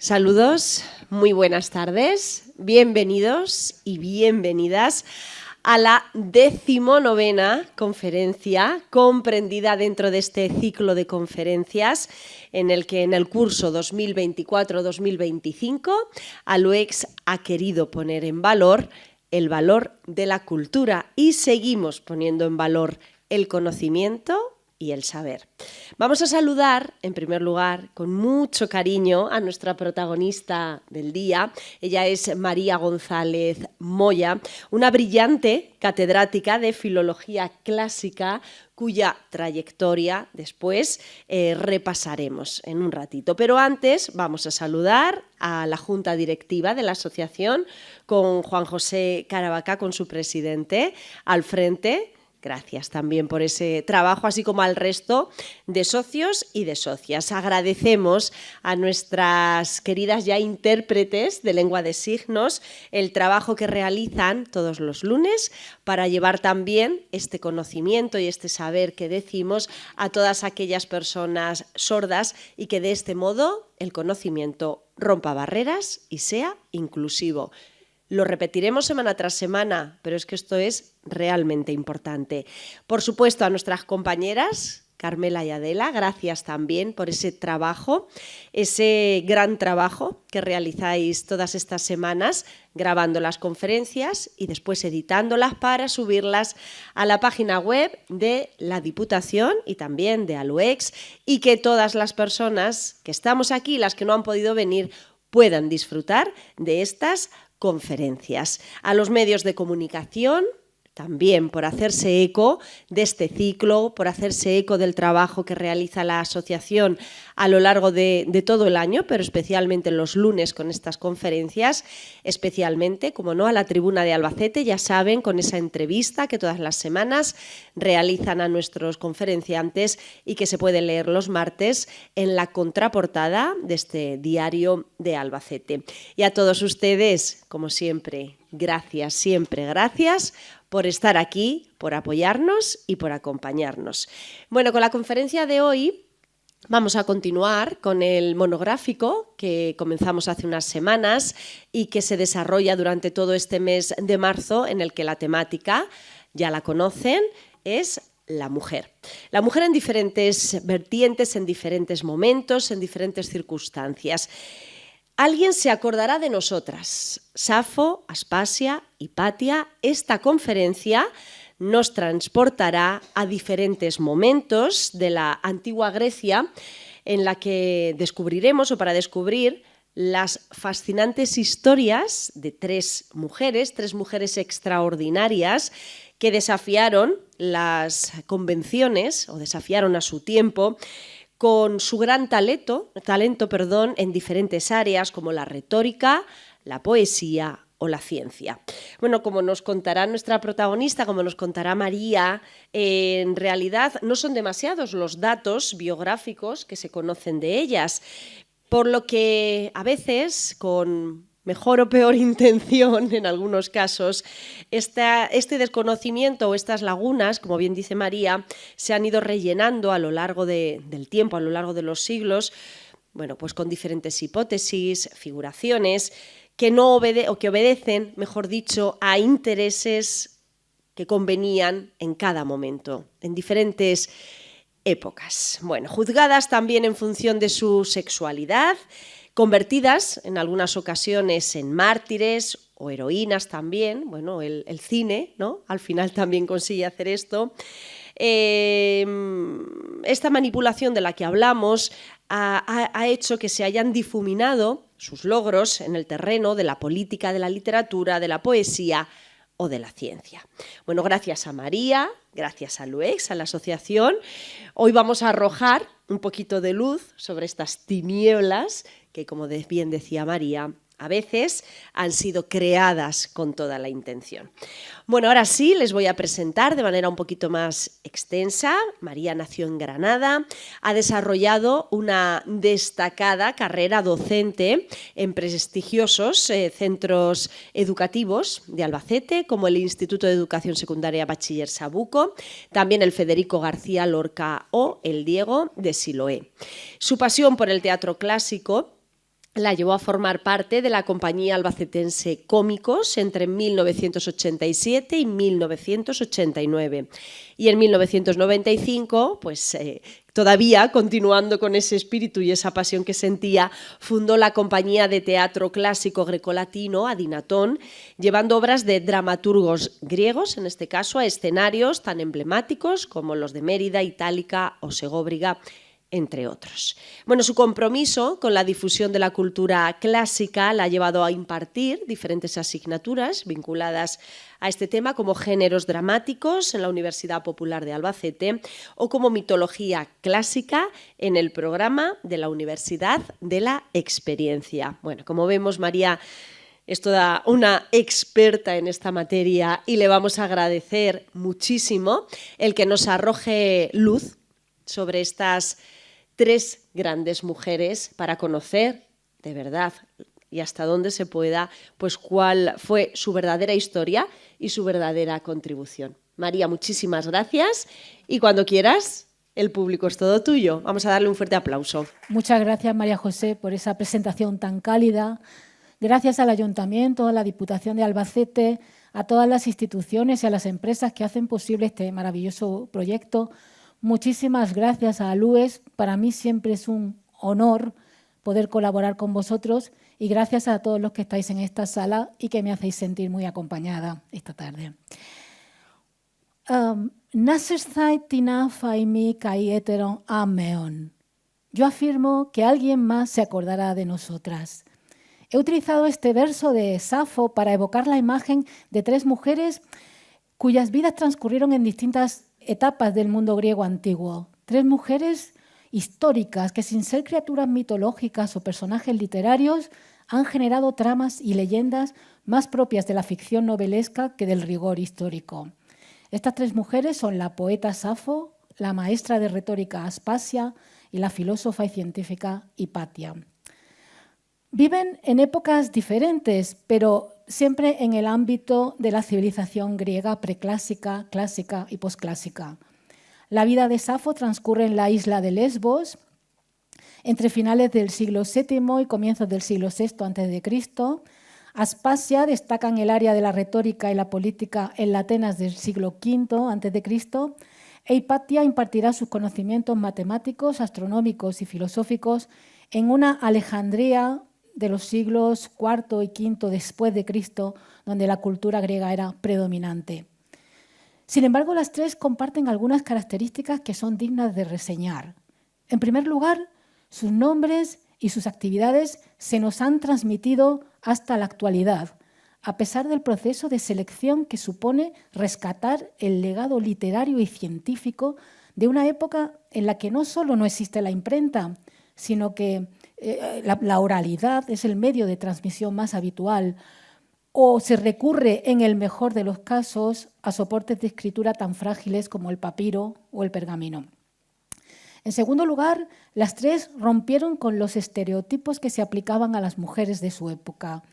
Saludos, muy buenas tardes, bienvenidos y bienvenidas a la 19ª conferencia comprendida dentro de este ciclo de conferencias en el que en el curso 2024-2025 ALUEX ha querido poner en valor el valor de la cultura y seguimos poniendo en valor el conocimiento y el saber. Vamos a saludar, en primer lugar, con mucho cariño a nuestra protagonista del día. Ella es María González Moya, una brillante catedrática de Filología Clásica, cuya trayectoria después repasaremos en un ratito. Pero antes vamos a saludar a la Junta Directiva de la Asociación con Juan José Caravaca, con su presidente, al frente. Gracias también por ese trabajo, así como al resto de socios y de socias. Agradecemos a nuestras queridas ya intérpretes de lengua de signos el trabajo que realizan todos los lunes para llevar también este conocimiento y este saber que decimos a todas aquellas personas sordas y que de este modo el conocimiento rompa barreras y sea inclusivo. Lo repetiremos semana tras semana, pero es que esto es realmente importante. Por supuesto, a nuestras compañeras, Carmela y Adela, gracias también por ese trabajo, ese gran trabajo que realizáis todas estas semanas, grabando las conferencias y después editándolas para subirlas a la página web de la Diputación y también de ALUEX, y que todas las personas que estamos aquí, las que no han podido venir, puedan disfrutar de estas conferencias. A los medios de comunicación también por hacerse eco de este ciclo, por hacerse eco del trabajo que realiza la asociación a lo largo de todo el año, pero especialmente los lunes con estas conferencias, especialmente, como no, a la Tribuna de Albacete, ya saben, con esa entrevista que todas las semanas realizan a nuestros conferenciantes y que se puede leer los martes en la contraportada de este diario de Albacete. Y a todos ustedes, como siempre, gracias, siempre gracias por estar aquí, por apoyarnos y por acompañarnos. Bueno, con la conferencia de hoy vamos a continuar con el monográfico que comenzamos hace unas semanas y que se desarrolla durante todo este mes de marzo, en el que la temática, ya la conocen, es la mujer. La mujer en diferentes vertientes, en diferentes momentos, en diferentes circunstancias. Alguien se acordará de nosotras, Safo, Aspasia, Hipatia. Esta conferencia nos transportará a diferentes momentos de la antigua Grecia en la que descubriremos, o para descubrir, las fascinantes historias de tres mujeres extraordinarias que desafiaron las convenciones o desafiaron a su tiempo con su gran talento en diferentes áreas como la retórica, la poesía o la ciencia. Bueno, como nos contará nuestra protagonista, como nos contará María, en realidad no son demasiados los datos biográficos que se conocen de ellas, por lo que a veces, con mejor o peor intención, en algunos casos, este desconocimiento o estas lagunas, como bien dice María, se han ido rellenando a lo largo del tiempo, a lo largo de los siglos, bueno, pues con diferentes hipótesis, figuraciones, que obedecen, mejor dicho, a intereses que convenían en cada momento, en diferentes épocas. Bueno, juzgadas también en función de su sexualidad, convertidas en algunas ocasiones en mártires o heroínas también. Bueno, el cine, ¿no?, al final también consigue hacer esto. Esta manipulación de la que hablamos ha hecho que se hayan difuminado sus logros en el terreno de la política, de la literatura, de la poesía o de la ciencia. Bueno, gracias a María, gracias a ALUEX, a la asociación, hoy vamos a arrojar un poquito de luz sobre estas tinieblas que, como bien decía María, a veces han sido creadas con toda la intención. Bueno, ahora sí, les voy a presentar de manera un poquito más extensa. María nació en Granada, ha desarrollado una destacada carrera docente en prestigiosos centros educativos de Albacete, como el Instituto de Educación Secundaria Bachiller Sabuco, también el Federico García Lorca o el Diego de Siloé. Su pasión por el teatro clásico la llevó a formar parte de la compañía albacetense Cómicos entre 1987 y 1989. Y en 1995, pues todavía continuando con ese espíritu y esa pasión que sentía, fundó la compañía de teatro clásico grecolatino Adinatón, llevando obras de dramaturgos griegos, en este caso, a escenarios tan emblemáticos como los de Mérida, Itálica o Segóbriga, entre otros. Bueno, su compromiso con la difusión de la cultura clásica la ha llevado a impartir diferentes asignaturas vinculadas a este tema, como géneros dramáticos en la Universidad Popular de Albacete o como mitología clásica en el programa de la Universidad de la Experiencia. Bueno, como vemos, María es toda una experta en esta materia y le vamos a agradecer muchísimo el que nos arroje luz sobre estas 3 grandes mujeres para conocer de verdad y hasta donde se pueda, pues cuál fue su verdadera historia y su verdadera contribución. María, muchísimas gracias y cuando quieras, el público es todo tuyo. Vamos a darle un fuerte aplauso. Muchas gracias, María José, por esa presentación tan cálida. Gracias al Ayuntamiento, a la Diputación de Albacete, a todas las instituciones y a las empresas que hacen posible este maravilloso proyecto. Muchísimas gracias a ALUES. Para mí siempre es un honor poder colaborar con vosotros y gracias a todos los que estáis en esta sala y que me hacéis sentir muy acompañada esta tarde. Yo afirmo que alguien más se acordará de nosotras. He utilizado este verso de Safo para evocar la imagen de 3 mujeres cuyas vidas transcurrieron en distintas etapas del mundo griego antiguo. 3 mujeres históricas que, sin ser criaturas mitológicas o personajes literarios, han generado tramas y leyendas más propias de la ficción novelesca que del rigor histórico. Estas 3 mujeres son la poeta Safo, la maestra de retórica Aspasia y la filósofa y científica Hipatia. Viven en épocas diferentes, pero siempre en el ámbito de la civilización griega preclásica, clásica y posclásica. La vida de Safo transcurre en la isla de Lesbos entre finales del siglo VII y comienzos del siglo VI a.C. Aspasia destaca en el área de la retórica y la política en la Atenas del siglo V a.C. e Hipatia impartirá sus conocimientos matemáticos, astronómicos y filosóficos en una Alejandría de los siglos IV y V después de Cristo, donde la cultura griega era predominante. Sin embargo, las 3 comparten algunas características que son dignas de reseñar. En primer lugar, sus nombres y sus actividades se nos han transmitido hasta la actualidad, a pesar del proceso de selección que supone rescatar el legado literario y científico de una época en la que no solo no existe la imprenta, sino que la oralidad es el medio de transmisión más habitual, o se recurre, en el mejor de los casos, a soportes de escritura tan frágiles como el papiro o el pergamino. En segundo lugar, las 3 rompieron con los estereotipos que se aplicaban a las mujeres de su época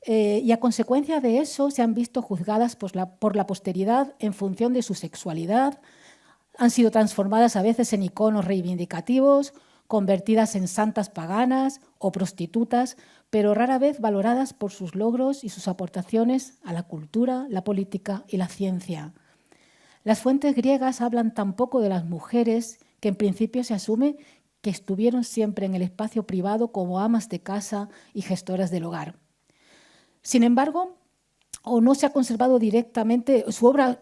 y a consecuencia de eso se han visto juzgadas por la posteridad en función de su sexualidad, han sido transformadas a veces en iconos reivindicativos, convertidas en santas paganas o prostitutas, pero rara vez valoradas por sus logros y sus aportaciones a la cultura, la política y la ciencia. Las fuentes griegas hablan tan poco de las mujeres que en principio se asume que estuvieron siempre en el espacio privado como amas de casa y gestoras del hogar. Sin embargo, no se ha conservado directamente, su obra,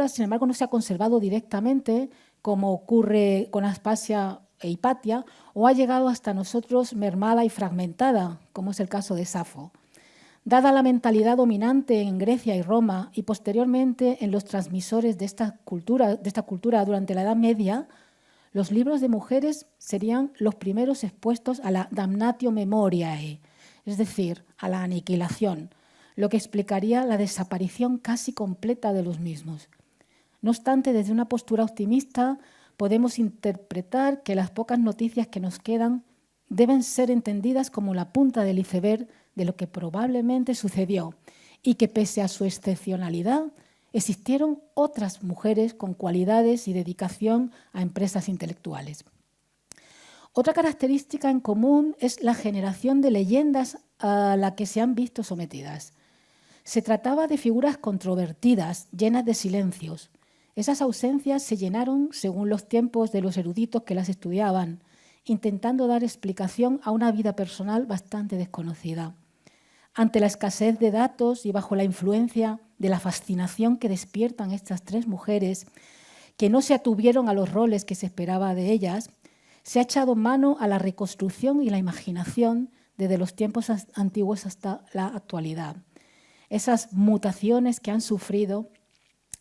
sin embargo, no se ha conservado directamente, como ocurre con Aspasia e Hipatia, o ha llegado hasta nosotros mermada y fragmentada, como es el caso de Safo. Dada la mentalidad dominante en Grecia y Roma y posteriormente en los transmisores de esta cultura durante la Edad Media, los libros de mujeres serían los primeros expuestos a la damnatio memoriae, es decir, a la aniquilación, lo que explicaría la desaparición casi completa de los mismos. No obstante, desde una postura optimista, podemos interpretar que las pocas noticias que nos quedan deben ser entendidas como la punta del iceberg de lo que probablemente sucedió y que, pese a su excepcionalidad, existieron otras mujeres con cualidades y dedicación a empresas intelectuales. Otra característica en común es la generación de leyendas a la que se han visto sometidas. Se trataba de figuras controvertidas, llenas de silencios. Esas ausencias se llenaron según los tiempos de los eruditos que las estudiaban, intentando dar explicación a una vida personal bastante desconocida. Ante la escasez de datos y bajo la influencia de la fascinación que despiertan estas tres mujeres, que no se atuvieron a los roles que se esperaba de ellas, se ha echado mano a la reconstrucción y la imaginación desde los tiempos antiguos hasta la actualidad. Esas mutaciones que han sufrido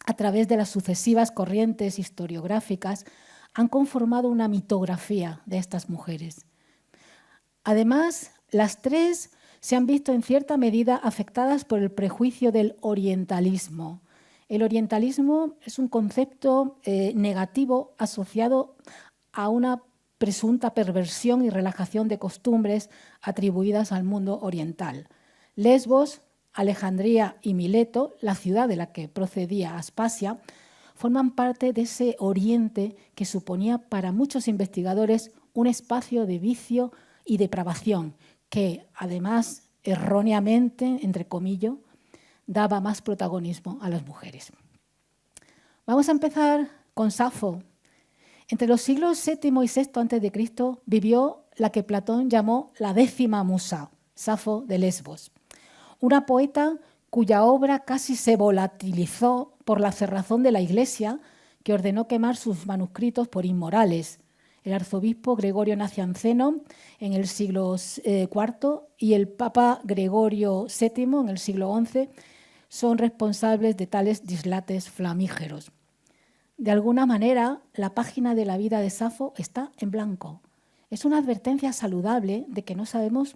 a través de las sucesivas corrientes historiográficas han conformado una mitografía de estas mujeres. Además, las tres se han visto en cierta medida afectadas por el prejuicio del orientalismo. El orientalismo es un concepto negativo asociado a una presunta perversión y relajación de costumbres atribuidas al mundo oriental. Lesbos, Alejandría y Mileto, la ciudad de la que procedía Aspasia, forman parte de ese oriente que suponía para muchos investigadores un espacio de vicio y depravación que, además, erróneamente, entre comillas, daba más protagonismo a las mujeres. Vamos a empezar con Safo. Entre los siglos VII y VI a.C. vivió la que Platón llamó la 10ª musa, Safo de Lesbos, una poeta cuya obra casi se volatilizó por la cerrazón de la Iglesia, que ordenó quemar sus manuscritos por inmorales. El arzobispo Gregorio Nacianceno en el siglo IV y el Papa Gregorio VII en el siglo XI son responsables de tales dislates flamígeros. De alguna manera, la página de la vida de Safo está en blanco. Es una advertencia saludable de que no sabemos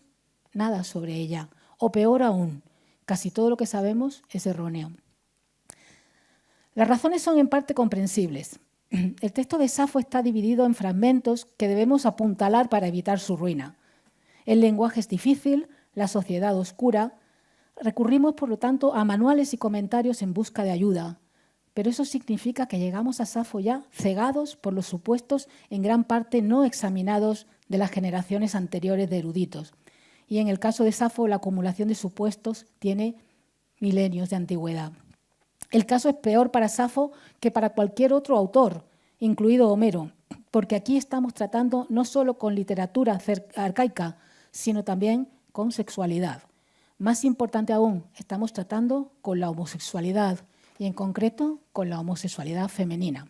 nada sobre ella, o peor aún, casi todo lo que sabemos es erróneo. Las razones son en parte comprensibles. El texto de Safo está dividido en fragmentos que debemos apuntalar para evitar su ruina. El lenguaje es difícil, la sociedad oscura. Recurrimos, por lo tanto, a manuales y comentarios en busca de ayuda. Pero eso significa que llegamos a Safo ya cegados por los supuestos, en gran parte no examinados, de las generaciones anteriores de eruditos. Y en el caso de Safo, la acumulación de supuestos tiene milenios de antigüedad. El caso es peor para Safo que para cualquier otro autor, incluido Homero, porque aquí estamos tratando no solo con literatura arcaica, sino también con sexualidad. Más importante aún, estamos tratando con la homosexualidad y en concreto con la homosexualidad femenina.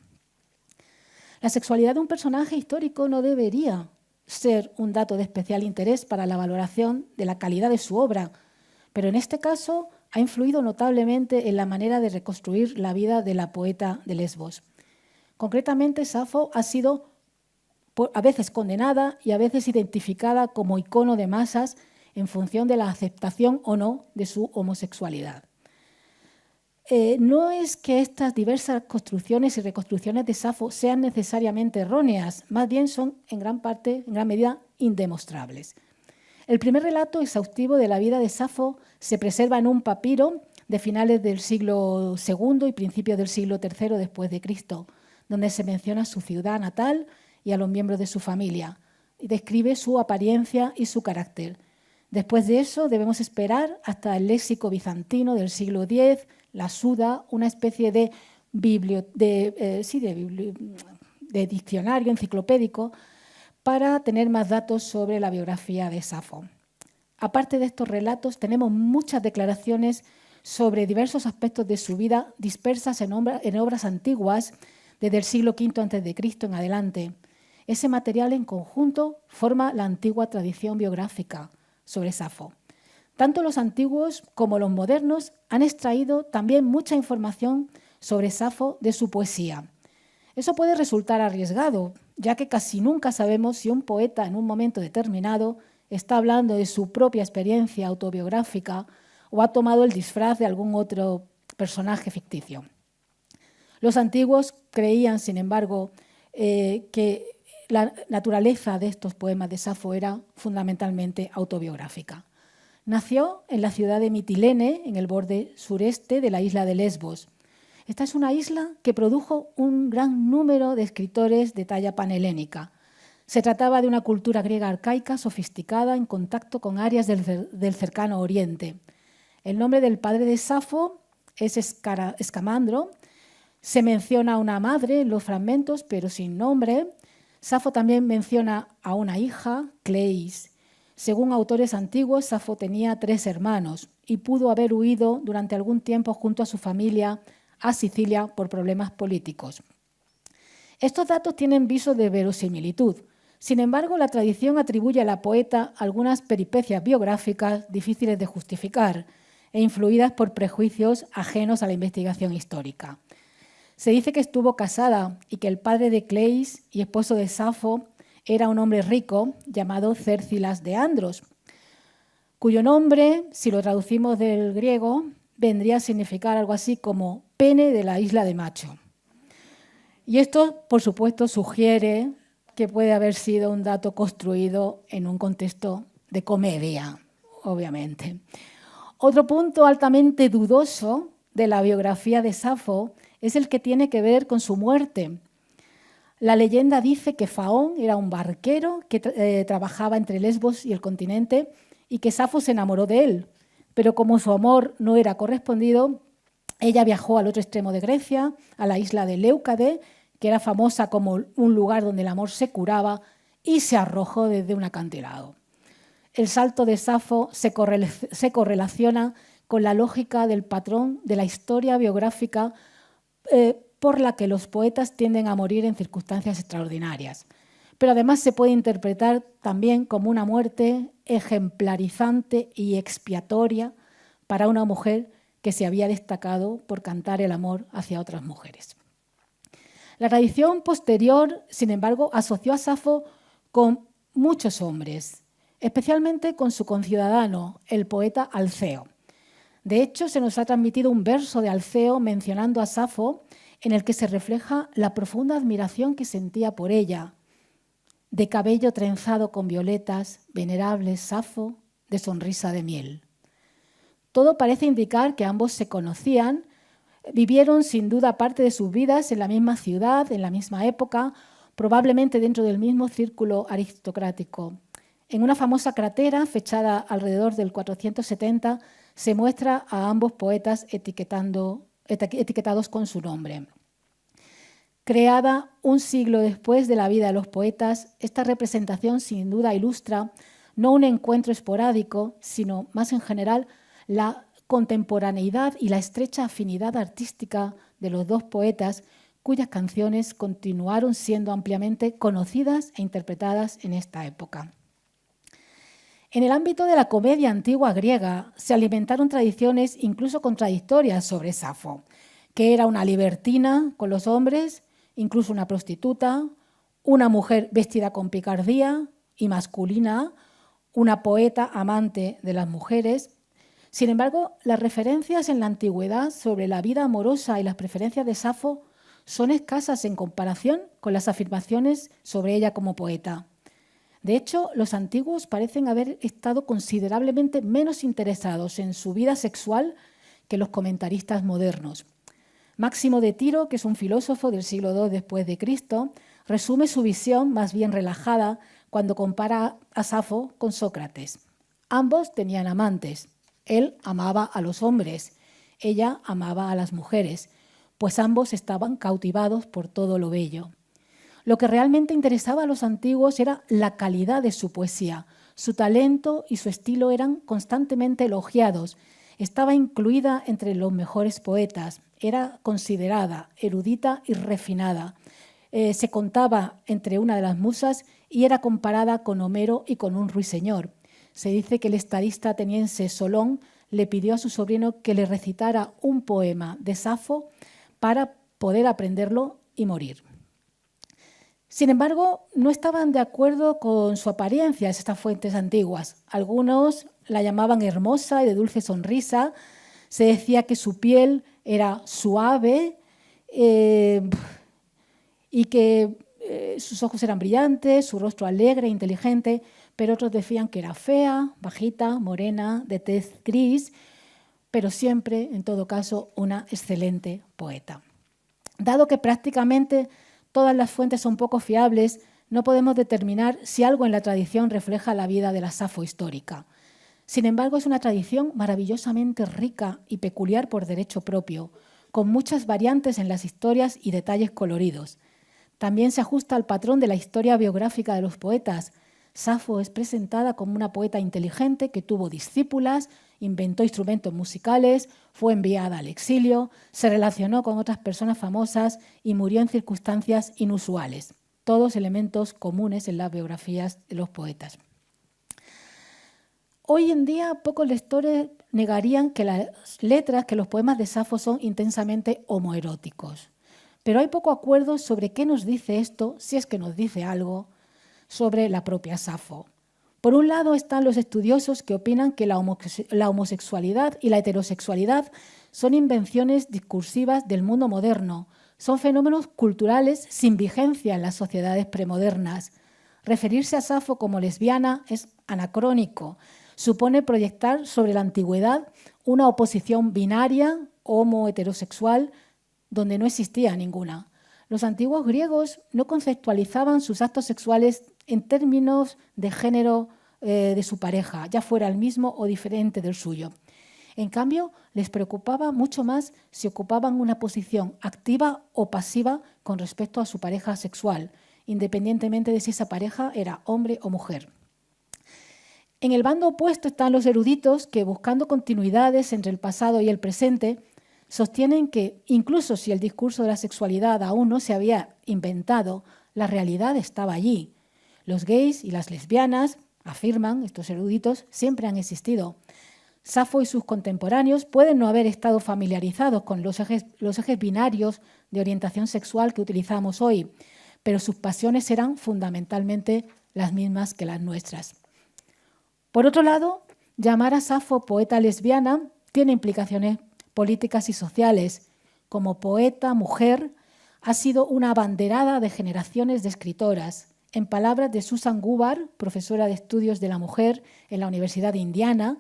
La sexualidad de un personaje histórico no debería ser un dato de especial interés para la valoración de la calidad de su obra, pero en este caso ha influido notablemente en la manera de reconstruir la vida de la poeta de Lesbos. Concretamente, Safo ha sido a veces condenada y a veces identificada como icono de masas en función de la aceptación o no de su homosexualidad. No es que estas diversas construcciones y reconstrucciones de Safo sean necesariamente erróneas, más bien son en gran medida indemostrables. El primer relato exhaustivo de la vida de Safo se preserva en un papiro de finales del siglo II y principios del siglo III después de Cristo, donde se menciona su ciudad natal y a los miembros de su familia, y describe su apariencia y su carácter. Después de eso debemos esperar hasta el léxico bizantino del siglo X, la Suda, una especie de diccionario enciclopédico para tener más datos sobre la biografía de Safo. Aparte de estos relatos, tenemos muchas declaraciones sobre diversos aspectos de su vida dispersas en obras antiguas desde el siglo V a.C. en adelante. Ese material en conjunto forma la antigua tradición biográfica sobre Safo. Tanto los antiguos como los modernos han extraído también mucha información sobre Safo de su poesía. Eso puede resultar arriesgado, ya que casi nunca sabemos si un poeta en un momento determinado está hablando de su propia experiencia autobiográfica o ha tomado el disfraz de algún otro personaje ficticio. Los antiguos creían, sin embargo, que la naturaleza de estos poemas de Safo era fundamentalmente autobiográfica. Nació en la ciudad de Mitilene, en el borde sureste de la isla de Lesbos. Esta es una isla que produjo un gran número de escritores de talla panhelénica. Se trataba de una cultura griega arcaica, sofisticada, en contacto con áreas del cercano Oriente. El nombre del padre de Safo es Escamandro. Se menciona a una madre en los fragmentos, pero sin nombre. Safo también menciona a una hija, Cleis. Según autores antiguos, Safo tenía 3 hermanos y pudo haber huido durante algún tiempo junto a su familia a Sicilia por problemas políticos. Estos datos tienen viso de verosimilitud. Sin embargo, la tradición atribuye a la poeta algunas peripecias biográficas difíciles de justificar e influidas por prejuicios ajenos a la investigación histórica. Se dice que estuvo casada y que el padre de Cleis y esposo de Safo era un hombre rico llamado Cércilas de Andros, cuyo nombre, si lo traducimos del griego, vendría a significar algo así como pene de la isla de Macho. Y esto, por supuesto, sugiere que puede haber sido un dato construido en un contexto de comedia, obviamente. Otro punto altamente dudoso de la biografía de Safo es el que tiene que ver con su muerte. La leyenda dice que Faón era un barquero que trabajaba entre Lesbos y el continente y que Safo se enamoró de él, pero como su amor no era correspondido, ella viajó al otro extremo de Grecia, a la isla de Leucade, que era famosa como un lugar donde el amor se curaba, y se arrojó desde un acantilado. El salto de Safo se correlaciona con la lógica del patrón de la historia biográfica por la que los poetas tienden a morir en circunstancias extraordinarias. Pero además se puede interpretar también como una muerte ejemplarizante y expiatoria para una mujer que se había destacado por cantar el amor hacia otras mujeres. La tradición posterior, sin embargo, asoció a Safo con muchos hombres, especialmente con su conciudadano, el poeta Alceo. De hecho, se nos ha transmitido un verso de Alceo mencionando a Safo en el que se refleja la profunda admiración que sentía por ella. De cabello trenzado con violetas, venerable Safo, de sonrisa de miel. Todo parece indicar que ambos se conocían, vivieron sin duda parte de sus vidas en la misma ciudad, en la misma época, probablemente dentro del mismo círculo aristocrático. En una famosa cratera, fechada alrededor del 470, se muestra a ambos poetas etiquetados con su nombre. Creada un siglo después de la vida de los poetas, esta representación sin duda ilustra no un encuentro esporádico, sino más en general la contemporaneidad y la estrecha afinidad artística de los dos poetas, cuyas canciones continuaron siendo ampliamente conocidas e interpretadas en esta época. En el ámbito de la comedia antigua griega se alimentaron tradiciones incluso contradictorias sobre Safo, que era una libertina con los hombres, incluso una prostituta, una mujer vestida con picardía y masculina, una poeta amante de las mujeres. Sin embargo, las referencias en la antigüedad sobre la vida amorosa y las preferencias de Safo son escasas en comparación con las afirmaciones sobre ella como poeta. De hecho, los antiguos parecen haber estado considerablemente menos interesados en su vida sexual que los comentaristas modernos. Máximo de Tiro, que es un filósofo del siglo II después de Cristo, resume su visión más bien relajada cuando compara a Safo con Sócrates. Ambos tenían amantes. Él amaba a los hombres, ella amaba a las mujeres, pues ambos estaban cautivados por todo lo bello. Lo que realmente interesaba a los antiguos era la calidad de su poesía. Su talento y su estilo eran constantemente elogiados. Estaba incluida entre los mejores poetas. Era considerada erudita y refinada. Se contaba entre una de las musas y era comparada con Homero y con un ruiseñor. Se dice que el estadista ateniense Solón le pidió a su sobrino que le recitara un poema de Safo para poder aprenderlo y morir. Sin embargo, no estaban de acuerdo con su apariencia estas fuentes antiguas. Algunos la llamaban hermosa y de dulce sonrisa. Se decía que su piel era suave y que sus ojos eran brillantes, su rostro alegre e inteligente, pero otros decían que era fea, bajita, morena, de tez gris, pero siempre, en todo caso, una excelente poeta. Dado que prácticamente todas las fuentes son poco fiables, no podemos determinar si algo en la tradición refleja la vida de la Safo histórica. Sin embargo, es una tradición maravillosamente rica y peculiar por derecho propio, con muchas variantes en las historias y detalles coloridos. También se ajusta al patrón de la historia biográfica de los poetas. Safo es presentada como una poeta inteligente que tuvo discípulas, inventó instrumentos musicales, fue enviada al exilio, se relacionó con otras personas famosas y murió en circunstancias inusuales. Todos elementos comunes en las biografías de los poetas. Hoy en día pocos lectores negarían que las letras, que los poemas de Safo son intensamente homoeróticos. Pero hay poco acuerdo sobre qué nos dice esto, si es que nos dice algo, sobre la propia Safo. Por un lado están los estudiosos que opinan que la homosexualidad y la heterosexualidad son invenciones discursivas del mundo moderno, son fenómenos culturales sin vigencia en las sociedades premodernas. Referirse a Safo como lesbiana es anacrónico, supone proyectar sobre la antigüedad una oposición binaria, homo-heterosexual, donde no existía ninguna. Los antiguos griegos no conceptualizaban sus actos sexuales en términos de género de su pareja, ya fuera el mismo o diferente del suyo. En cambio, les preocupaba mucho más si ocupaban una posición activa o pasiva con respecto a su pareja sexual, independientemente de si esa pareja era hombre o mujer. En el bando opuesto están los eruditos que, buscando continuidades entre el pasado y el presente, sostienen que, incluso si el discurso de la sexualidad aún no se había inventado, la realidad estaba allí. Los gays y las lesbianas, afirman estos eruditos, siempre han existido. Safo y sus contemporáneos pueden no haber estado familiarizados con los ejes binarios de orientación sexual que utilizamos hoy, pero sus pasiones eran fundamentalmente las mismas que las nuestras. Por otro lado, llamar a Safo poeta lesbiana tiene implicaciones políticas y sociales. Como poeta, mujer, ha sido una abanderada de generaciones de escritoras. En palabras de Susan Gubar, profesora de estudios de la mujer en la Universidad de Indiana,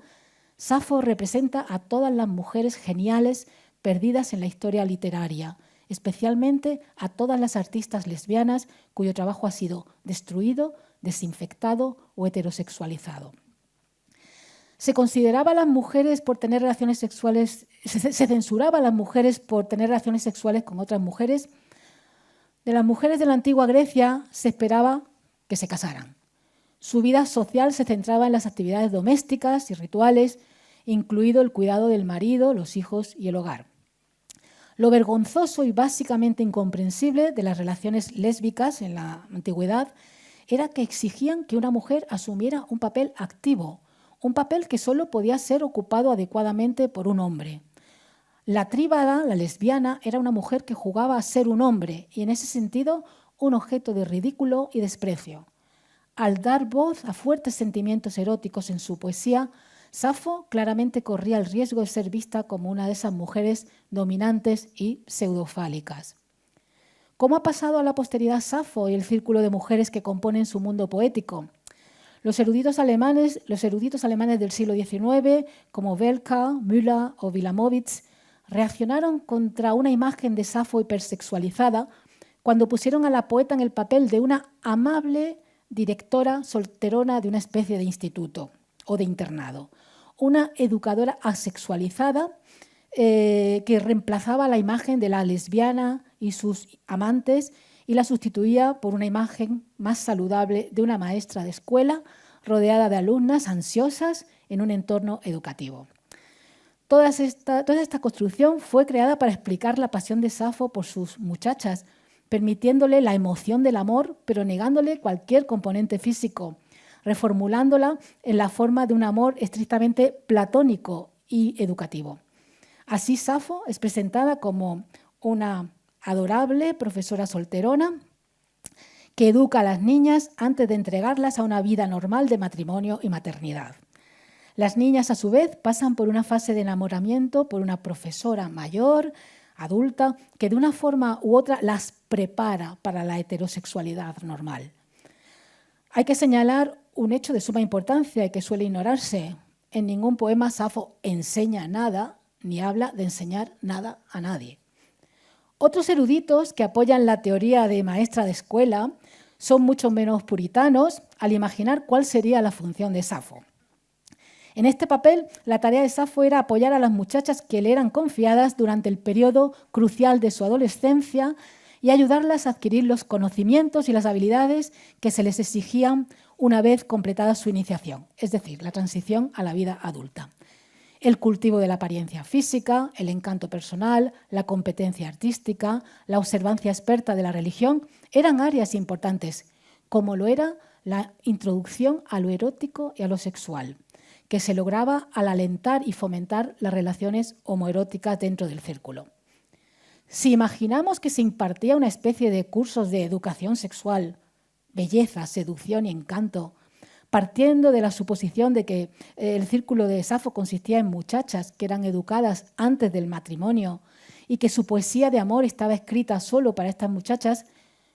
Safo representa a todas las mujeres geniales perdidas en la historia literaria, especialmente a todas las artistas lesbianas cuyo trabajo ha sido destruido, desinfectado o heterosexualizado. Se consideraba a las mujeres por tener relaciones sexuales, se censuraba a las mujeres por tener relaciones sexuales con otras mujeres. De las mujeres de la antigua Grecia se esperaba que se casaran. Su vida social se centraba en las actividades domésticas y rituales, incluido el cuidado del marido, los hijos y el hogar. Lo vergonzoso y básicamente incomprensible de las relaciones lésbicas en la antigüedad era que exigían que una mujer asumiera un papel activo, un papel que solo podía ser ocupado adecuadamente por un hombre. La tríbada, la lesbiana, era una mujer que jugaba a ser un hombre y en ese sentido un objeto de ridículo y desprecio. Al dar voz a fuertes sentimientos eróticos en su poesía, Safo claramente corría el riesgo de ser vista como una de esas mujeres dominantes y pseudofálicas. ¿Cómo ha pasado a la posteridad Safo y el círculo de mujeres que componen su mundo poético? Los eruditos alemanes del siglo XIX, como Welcker, Müller o Wilamowitz, reaccionaron contra una imagen de Safo hipersexualizada cuando pusieron a la poeta en el papel de una amable directora solterona de una especie de instituto o de internado, una educadora asexualizada que reemplazaba la imagen de la lesbiana y sus amantes y la sustituía por una imagen más saludable de una maestra de escuela rodeada de alumnas ansiosas en un entorno educativo. Toda esta construcción fue creada para explicar la pasión de Safo por sus muchachas, permitiéndole la emoción del amor, pero negándole cualquier componente físico, reformulándola en la forma de un amor estrictamente platónico y educativo. Así, Safo es presentada como una adorable profesora solterona que educa a las niñas antes de entregarlas a una vida normal de matrimonio y maternidad. Las niñas, a su vez, pasan por una fase de enamoramiento por una profesora mayor, adulta, que de una forma u otra las prepara para la heterosexualidad normal. Hay que señalar un hecho de suma importancia y que suele ignorarse. En ningún poema Safo enseña nada ni habla de enseñar nada a nadie. Otros eruditos que apoyan la teoría de maestra de escuela son mucho menos puritanos al imaginar cuál sería la función de Safo. En este papel, la tarea de Safo era apoyar a las muchachas que le eran confiadas durante el periodo crucial de su adolescencia y ayudarlas a adquirir los conocimientos y las habilidades que se les exigían una vez completada su iniciación, es decir, la transición a la vida adulta. El cultivo de la apariencia física, el encanto personal, la competencia artística, la observancia experta de la religión eran áreas importantes, como lo era la introducción a lo erótico y a lo sexual, que se lograba al alentar y fomentar las relaciones homoeróticas dentro del círculo. Si imaginamos que se impartía una especie de cursos de educación sexual, belleza, seducción y encanto, partiendo de la suposición de que el círculo de Safo consistía en muchachas que eran educadas antes del matrimonio y que su poesía de amor estaba escrita solo para estas muchachas,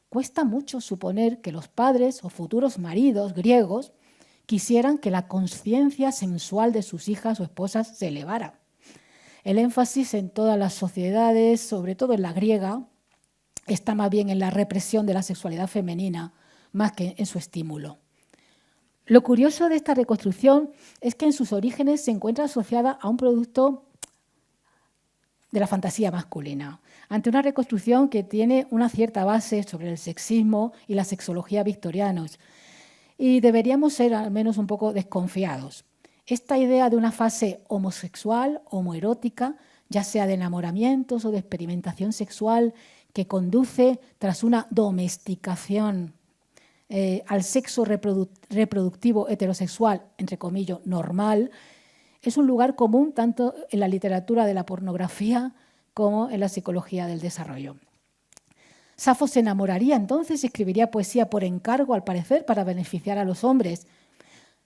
cuesta mucho suponer que los padres o futuros maridos griegos quisieran que la conciencia sensual de sus hijas o esposas se elevara. El énfasis en todas las sociedades, sobre todo en la griega, está más bien en la represión de la sexualidad femenina, más que en su estímulo. Lo curioso de esta reconstrucción es que en sus orígenes se encuentra asociada a un producto de la fantasía masculina, ante una reconstrucción que tiene una cierta base sobre el sexismo y la sexología victorianos, y deberíamos ser al menos un poco desconfiados. Esta idea de una fase homosexual, homoerótica, ya sea de enamoramientos o de experimentación sexual, que conduce tras una domesticación al sexo reproductivo heterosexual, entre comillas, normal, es un lugar común tanto en la literatura de la pornografía como en la psicología del desarrollo. Safo se enamoraría entonces y escribiría poesía por encargo, al parecer, para beneficiar a los hombres.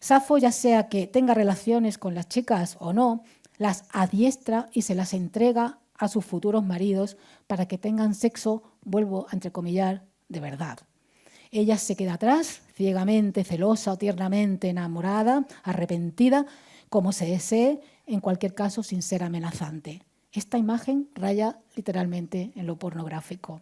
Safo, ya sea que tenga relaciones con las chicas o no, las adiestra y se las entrega a sus futuros maridos para que tengan sexo, vuelvo a entrecomillar, de verdad. Ella se queda atrás, ciegamente celosa o tiernamente enamorada, arrepentida, como se desee, en cualquier caso sin ser amenazante. Esta imagen raya literalmente en lo pornográfico.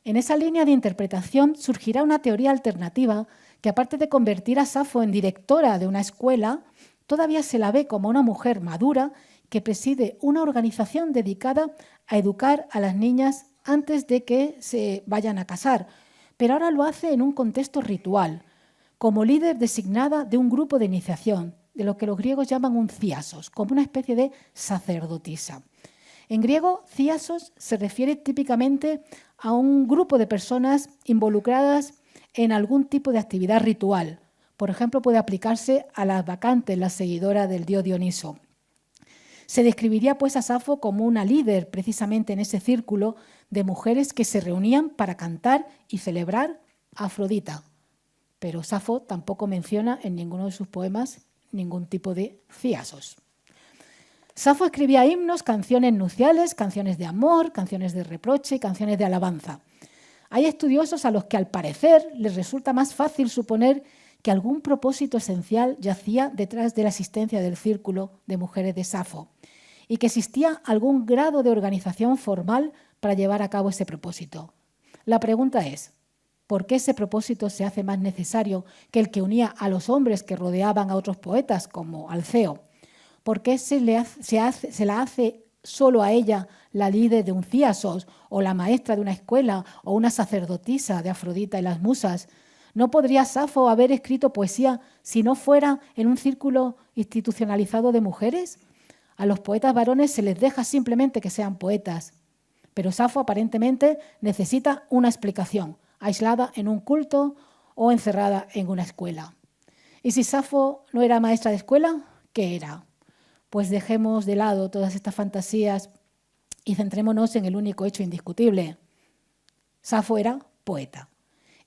En esa línea de interpretación surgirá una teoría alternativa que, aparte de convertir a Safo en directora de una escuela, todavía se la ve como una mujer madura que preside una organización dedicada a educar a las niñas antes de que se vayan a casar, pero ahora lo hace en un contexto ritual, como líder designada de un grupo de iniciación, de lo que los griegos llaman un thíasos, como una especie de sacerdotisa. En griego, thíasos se refiere típicamente a un grupo de personas involucradas en algún tipo de actividad ritual. Por ejemplo, puede aplicarse a las bacantes, la seguidora del dios Dioniso. Se describiría pues a Safo como una líder precisamente en ese círculo de mujeres que se reunían para cantar y celebrar a Afrodita. Pero Safo tampoco menciona en ninguno de sus poemas ningún tipo de thíasos. Safo escribía himnos, canciones nupciales, canciones de amor, canciones de reproche y canciones de alabanza. Hay estudiosos a los que al parecer les resulta más fácil suponer que algún propósito esencial yacía detrás de la existencia del círculo de mujeres de Safo y que existía algún grado de organización formal para llevar a cabo ese propósito. La pregunta es, ¿por qué ese propósito se hace más necesario que el que unía a los hombres que rodeaban a otros poetas como Alceo? ¿Por qué se la hace solo a ella la líder de un thíasos o la maestra de una escuela o una sacerdotisa de Afrodita y las musas? ¿No podría Safo haber escrito poesía si no fuera en un círculo institucionalizado de mujeres? A los poetas varones se les deja simplemente que sean poetas, pero Safo aparentemente necesita una explicación, aislada en un culto o encerrada en una escuela. ¿Y si Safo no era maestra de escuela? ¿Qué era? Pues dejemos de lado todas estas fantasías y centrémonos en el único hecho indiscutible. Safo era poeta.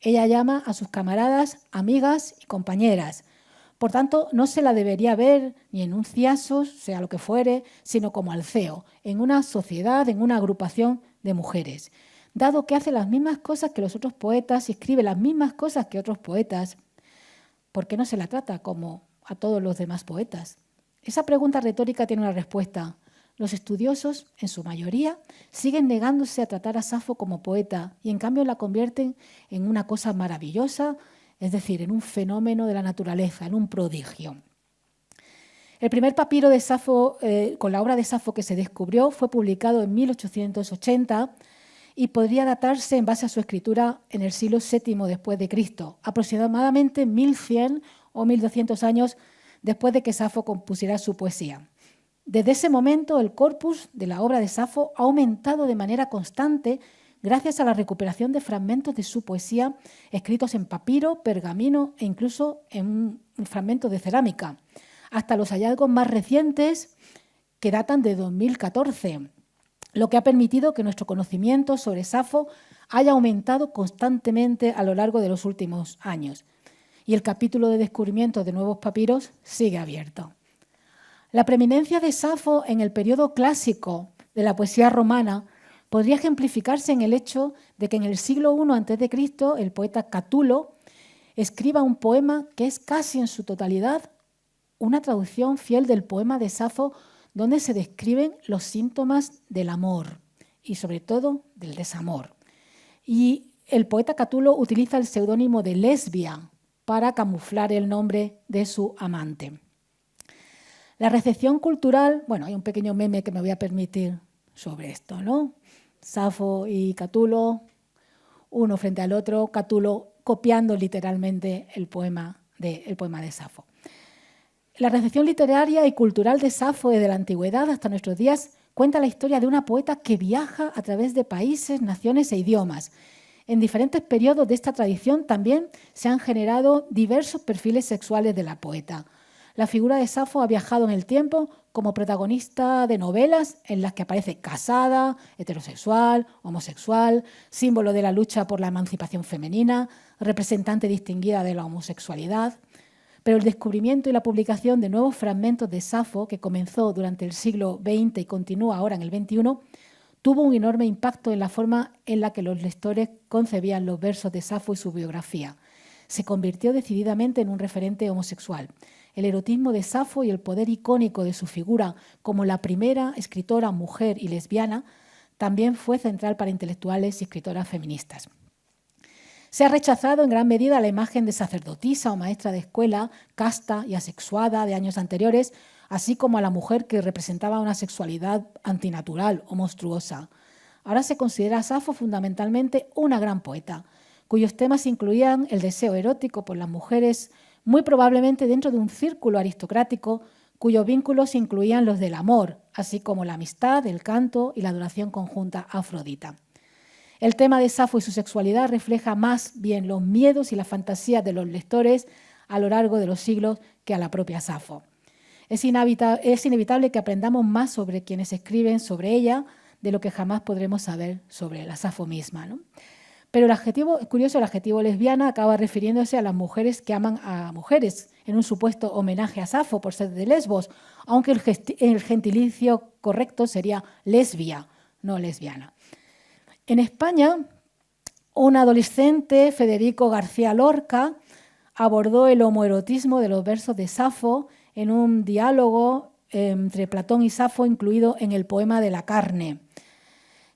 Ella llama a sus camaradas amigas y compañeras. Por tanto, no se la debería ver ni en un thíasos, sea lo que fuere, sino como Alceo, en una sociedad, en una agrupación de mujeres. Dado que hace las mismas cosas que los otros poetas y escribe las mismas cosas que otros poetas, ¿por qué no se la trata como a todos los demás poetas? Esa pregunta retórica tiene una respuesta. Los estudiosos, en su mayoría, siguen negándose a tratar a Safo como poeta y en cambio la convierten en una cosa maravillosa, es decir, en un fenómeno de la naturaleza, en un prodigio. El primer papiro de Safo, con la obra de Safo que se descubrió, fue publicado en 1880 y podría datarse en base a su escritura en el siglo VII después de Cristo, aproximadamente 1100 o 1200 años después de que Safo compusiera su poesía. Desde ese momento, el corpus de la obra de Safo ha aumentado de manera constante gracias a la recuperación de fragmentos de su poesía escritos en papiro, pergamino e incluso en fragmentos de cerámica, hasta los hallazgos más recientes que datan de 2014, lo que ha permitido que nuestro conocimiento sobre Safo haya aumentado constantemente a lo largo de los últimos años. Y el capítulo de descubrimiento de nuevos papiros sigue abierto. La preeminencia de Safo en el periodo clásico de la poesía romana podría ejemplificarse en el hecho de que en el siglo I a.C. el poeta Catulo escriba un poema que es casi en su totalidad una traducción fiel del poema de Safo, donde se describen los síntomas del amor y sobre todo del desamor. Y el poeta Catulo utiliza el seudónimo de Lesbia para camuflar el nombre de su amante. La recepción cultural, bueno, hay un pequeño meme que me voy a permitir sobre esto, ¿no? Safo y Catulo, uno frente al otro, Catulo copiando literalmente el poema de Safo. La recepción literaria y cultural de Safo desde la antigüedad hasta nuestros días cuenta la historia de una poeta que viaja a través de países, naciones e idiomas. En diferentes periodos de esta tradición también se han generado diversos perfiles sexuales de la poeta. La figura de Safo ha viajado en el tiempo como protagonista de novelas en las que aparece casada, heterosexual, homosexual, símbolo de la lucha por la emancipación femenina, representante distinguida de la homosexualidad. Pero el descubrimiento y la publicación de nuevos fragmentos de Safo, que comenzó durante el siglo XX y continúa ahora en el XXI, tuvo un enorme impacto en la forma en la que los lectores concebían los versos de Safo y su biografía. Se convirtió decididamente en un referente homosexual. El erotismo de Safo y el poder icónico de su figura como la primera escritora mujer y lesbiana también fue central para intelectuales y escritoras feministas. Se ha rechazado en gran medida la imagen de sacerdotisa o maestra de escuela, casta y asexuada de años anteriores, así como a la mujer que representaba una sexualidad antinatural o monstruosa. Ahora se considera a Safo fundamentalmente una gran poeta, cuyos temas incluían el deseo erótico por las mujeres, muy probablemente dentro de un círculo aristocrático cuyos vínculos incluían los del amor, así como la amistad, el canto y la adoración conjunta a Afrodita. El tema de Safo y su sexualidad refleja más bien los miedos y las fantasías de los lectores a lo largo de los siglos que a la propia Safo. Es inevitable que aprendamos más sobre quienes escriben sobre ella de lo que jamás podremos saber sobre la Safo misma, ¿no? Pero es curioso, el adjetivo lesbiana acaba refiriéndose a las mujeres que aman a mujeres, en un supuesto homenaje a Safo por ser de Lesbos, aunque el gentilicio correcto sería lesbia, no lesbiana. En España, un adolescente, Federico García Lorca, abordó el homoerotismo de los versos de Safo en un diálogo entre Platón y Safo incluido en el poema de la carne.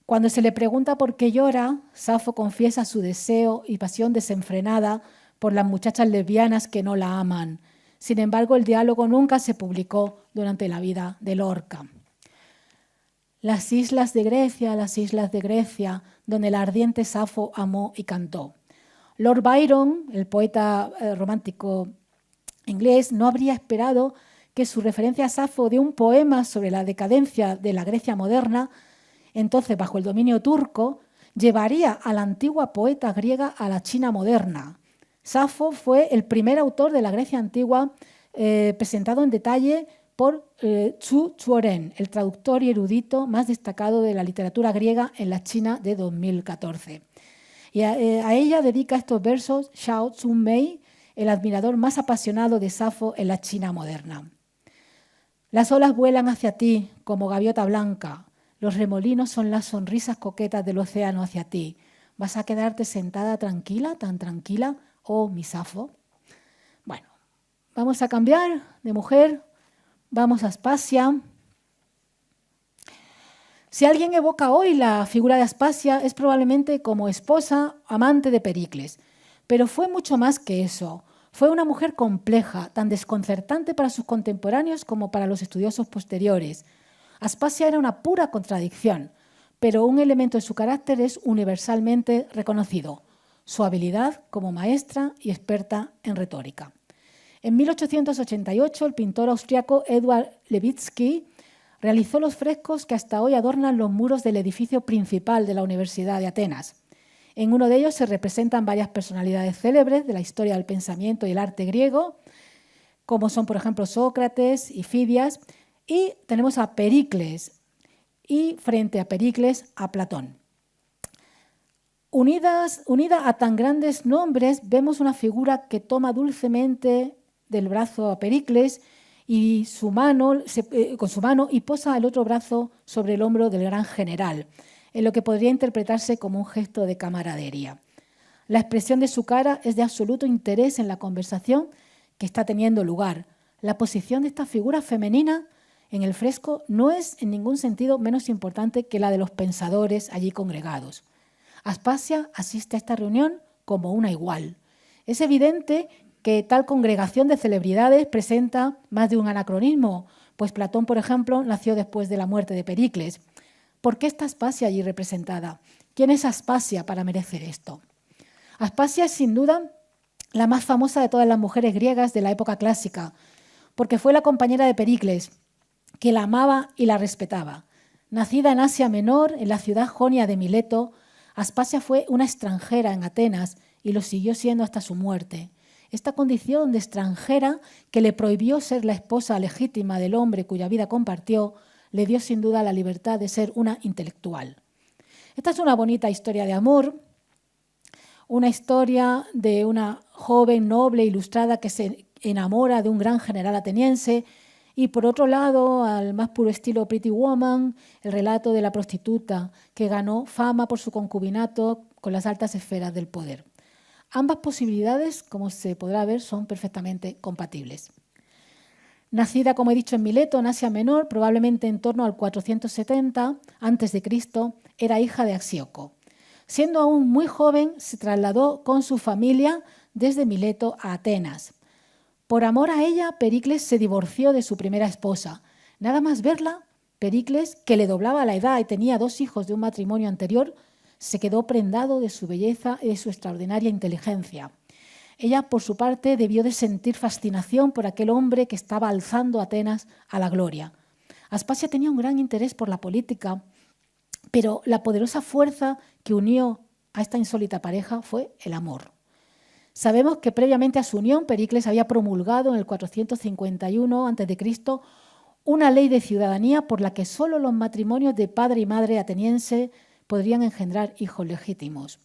Cuando se le pregunta por qué llora, Safo confiesa su deseo y pasión desenfrenada por las muchachas lesbianas que no la aman. Sin embargo, el diálogo nunca se publicó durante la vida de Lorca. Las islas de Grecia, donde el ardiente Safo amó y cantó. Lord Byron, el poeta romántico inglés, no habría esperado que su referencia a Safo de un poema sobre la decadencia de la Grecia moderna, entonces bajo el dominio turco, llevaría a la antigua poeta griega a la China moderna. Safo fue el primer autor de la Grecia antigua presentado en detalle por Zhu Zuoren, el traductor y erudito más destacado de la literatura griega en la China de 2014. Y a ella dedica estos versos Xiao Zunmei, el admirador más apasionado de Safo en la China moderna. Las olas vuelan hacia ti como gaviota blanca. Los remolinos son las sonrisas coquetas del océano hacia ti. ¿Vas a quedarte sentada tranquila, tan tranquila, oh mi Safo? Bueno, vamos a cambiar de mujer. Vamos a Aspasia. Si alguien evoca hoy la figura de Aspasia, es probablemente como esposa, amante de Pericles. Pero fue mucho más que eso. Fue una mujer compleja, tan desconcertante para sus contemporáneos como para los estudiosos posteriores. Aspasia era una pura contradicción, pero un elemento de su carácter es universalmente reconocido: su habilidad como maestra y experta en retórica. En 1888, el pintor austriaco Eduard Levitsky realizó los frescos que hasta hoy adornan los muros del edificio principal de la Universidad de Atenas. En uno de ellos se representan varias personalidades célebres de la historia del pensamiento y el arte griego, como son, por ejemplo, Sócrates y Fidias, y tenemos a Pericles, y frente a Pericles, a Platón. Unida a tan grandes nombres, vemos una figura que toma dulcemente del brazo a Pericles y con su mano y posa el otro brazo sobre el hombro del gran general, en lo que podría interpretarse como un gesto de camaradería. La expresión de su cara es de absoluto interés en la conversación que está teniendo lugar. La posición de esta figura femenina en el fresco no es en ningún sentido menos importante que la de los pensadores allí congregados. Aspasia asiste a esta reunión como una igual. Es evidente que tal congregación de celebridades presenta más de un anacronismo, pues Platón, por ejemplo, nació después de la muerte de Pericles. ¿Por qué está Aspasia allí representada? ¿Quién es Aspasia para merecer esto? Aspasia es sin duda la más famosa de todas las mujeres griegas de la época clásica, porque fue la compañera de Pericles, que la amaba y la respetaba. Nacida en Asia Menor, en la ciudad jonia de Mileto, Aspasia fue una extranjera en Atenas y lo siguió siendo hasta su muerte. Esta condición de extranjera, que le prohibió ser la esposa legítima del hombre cuya vida compartió, le dio sin duda la libertad de ser una intelectual. Esta es una bonita historia de amor, una historia de una joven noble ilustrada que se enamora de un gran general ateniense, y por otro lado, al más puro estilo Pretty Woman, el relato de la prostituta que ganó fama por su concubinato con las altas esferas del poder. Ambas posibilidades, como se podrá ver, son perfectamente compatibles. Nacida, como he dicho, en Mileto, en Asia Menor, probablemente en torno al 470 a.C., era hija de Axioco. Siendo aún muy joven, se trasladó con su familia desde Mileto a Atenas. Por amor a ella, Pericles se divorció de su primera esposa. Nada más verla, Pericles, que le doblaba la edad y tenía 2 hijos de un matrimonio anterior, se quedó prendado de su belleza y de su extraordinaria inteligencia. Ella, por su parte, debió de sentir fascinación por aquel hombre que estaba alzando Atenas a la gloria. Aspasia tenía un gran interés por la política, pero la poderosa fuerza que unió a esta insólita pareja fue el amor. Sabemos que previamente a su unión, Pericles había promulgado en el 451 a.C. una ley de ciudadanía por la que solo los matrimonios de padre y madre ateniense podrían engendrar hijos legítimos.